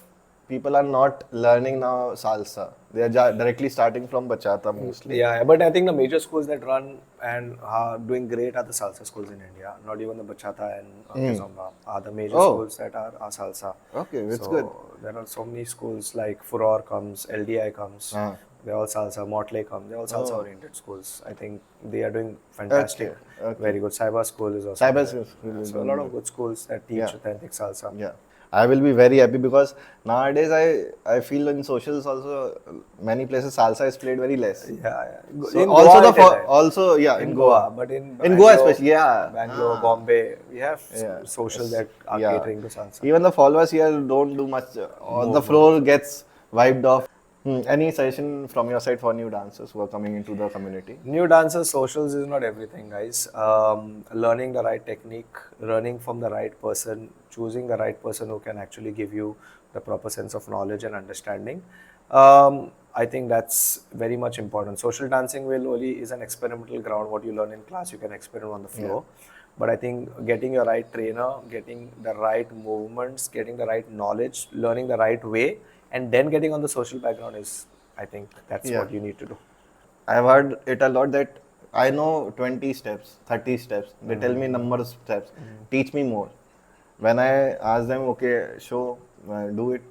people are not learning now salsa. They are directly starting from bachata mostly. Yeah, but I think the major schools that run and are doing great are the salsa schools in India. Not even the bachata and kizomba are the major schools that are salsa. Okay, that's good. There are so many schools like Furor comes, LDI comes. They're all salsa. Motley comes. They're all salsa oriented schools. I think they are doing fantastic. Okay. Very good. Cyber school is also there. So a lot of good schools that teach authentic salsa. Yeah. I will be very happy because nowadays I feel in socials also many places salsa is played very less. Yeah. So in Goa, but in Goa especially, Bangalore, Bombay, we have socials that are catering to salsa. Even the followers here don't do much. The floor gets wiped off. Any suggestion from your side for new dancers who are coming into the community? New dancers, socials is not everything, guys. Learning the right technique, learning from the right person, choosing the right person who can actually give you the proper sense of knowledge and understanding. I think that's very much important. Social dancing will only is an experimental ground. What you learn in class, you can experiment on the floor. But I think getting your right trainer, getting the right movements, getting the right knowledge, learning the right way, and then getting on the social background is, I think that's what you need to do. I've heard it a lot that I know 20 steps, 30 steps. They tell me number of steps. Teach me more. When I ask them, okay, show, do it,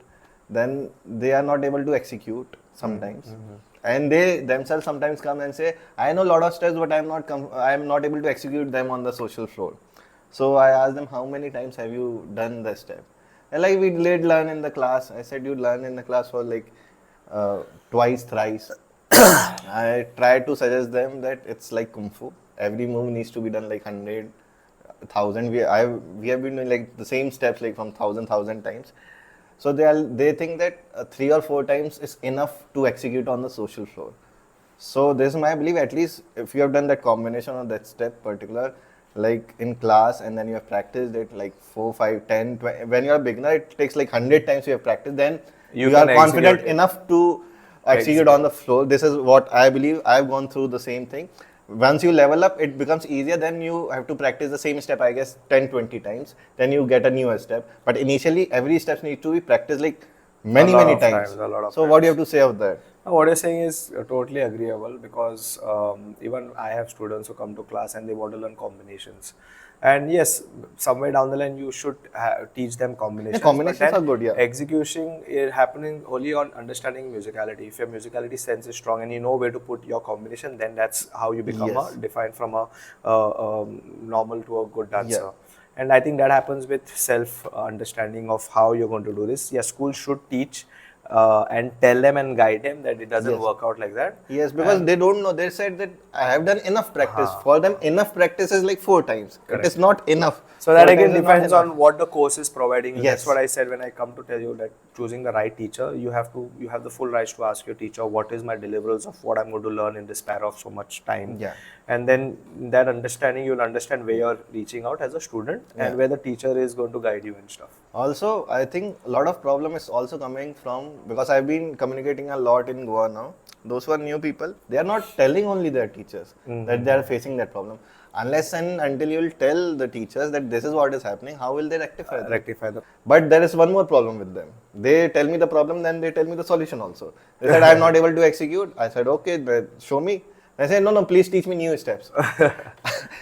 then they are not able to execute sometimes. And they themselves sometimes come and say, I know a lot of steps, but I am not able to execute them on the social floor. So I asked them, how many times have you done the step? And like we did learn in the class. I said, you learn in the class for like twice, thrice. I tried to suggest them that it's like Kung Fu. Every move needs to be done like 100, 1000. We have been doing like the same steps like from 1000 times. So they think that 3 or 4 times is enough to execute on the social floor. So this is my belief. At least if you have done that combination of that step particular, like in class, and then you have practiced it like 4, 5, 10, 20. When you are a beginner, it takes like 100 times you have practiced. Then you are confident enough to execute on the floor. This is what I believe. I've gone through the same thing. Once you level up, it becomes easier. Then you have to practice the same step, I guess, 10, 20 times. Then you get a newer step. But initially, every step needs to be practiced like many times. So what do you have to say of that? What you're saying is totally agreeable, because even I have students who come to class and they want to learn combinations. And yes, somewhere down the line you should teach them combinations. Yeah, combinations are good, yeah. Execution is happening only on understanding musicality. If your musicality sense is strong and you know where to put your combination, then that's how you become defined from a normal to a good dancer. And I think that happens with self-understanding of how you're going to do this. Yes, school should teach and tell them and guide them that it doesn't work out like that. Yes, because they don't know. They said that I have done enough practice. For them, enough practice is like 4 times. Correct. It is not enough. So that again depends on what the course is providing. Yes. That's what I said when I come to tell you that choosing the right teacher, you have the full rights to ask your teacher, what is my deliverables of what I'm going to learn in this span of so much time. Yeah. And then that understanding, you'll understand where you're reaching out as a student and where the teacher is going to guide you and stuff. Also, I think a lot of problem is also coming from, because I've been communicating a lot in Goa now. Those who are new people, they are not telling only their teachers that they are facing that problem. Unless and until you will tell the teachers that this is what is happening, how will they rectify that? But there is one more problem with them. They tell me the problem, then they tell me the solution also. They said, I am not able to execute. I said, okay, show me. I said, no, please teach me new steps.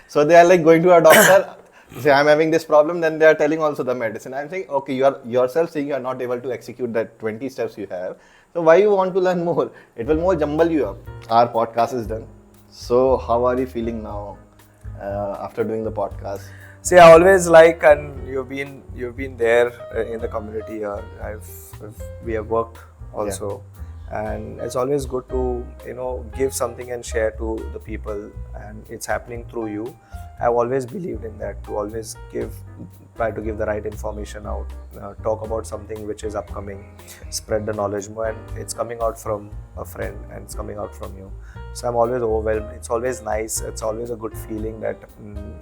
So they are like going to a doctor, say, I'm having this problem, then they are telling also the medicine. I'm saying, okay, you are yourself saying you are not able to execute that 20 steps you have. So why you want to learn more? It will more jumble you up. Our podcast is done. So how are you feeling now after doing the podcast? See, I always like, and you've been there in the community here. We have worked also. And it's always good to give something and share to the people, and it's happening through you. I've always believed in that, to always try to give the right information out, talk about something which is upcoming, spread the knowledge more, and it's coming out from a friend and it's coming out from you. So I'm always overwhelmed. It's always nice. It's always a good feeling that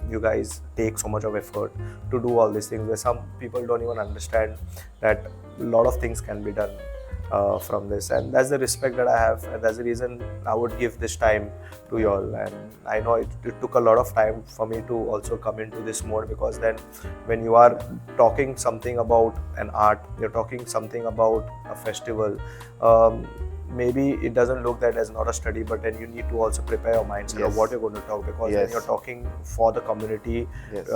you guys take so much of effort to do all these things, where some people don't even understand that a lot of things can be done from this, and that's the respect that I have, and that's the reason I would give this time to you all. And I know it took a lot of time for me to also come into this mode, because then when you are talking something about an art, you're talking something about a festival, maybe it doesn't look that as not a study, but then you need to also prepare your mindset of what you're going to talk, because when you're talking for the community,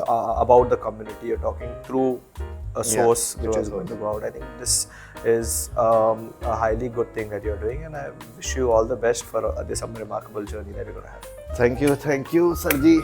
about the community, you're talking through a source which is going to go out. I think this is a highly good thing that you're doing, and I wish you all the best for this remarkable journey that you're going to have. Thank you, Sarji.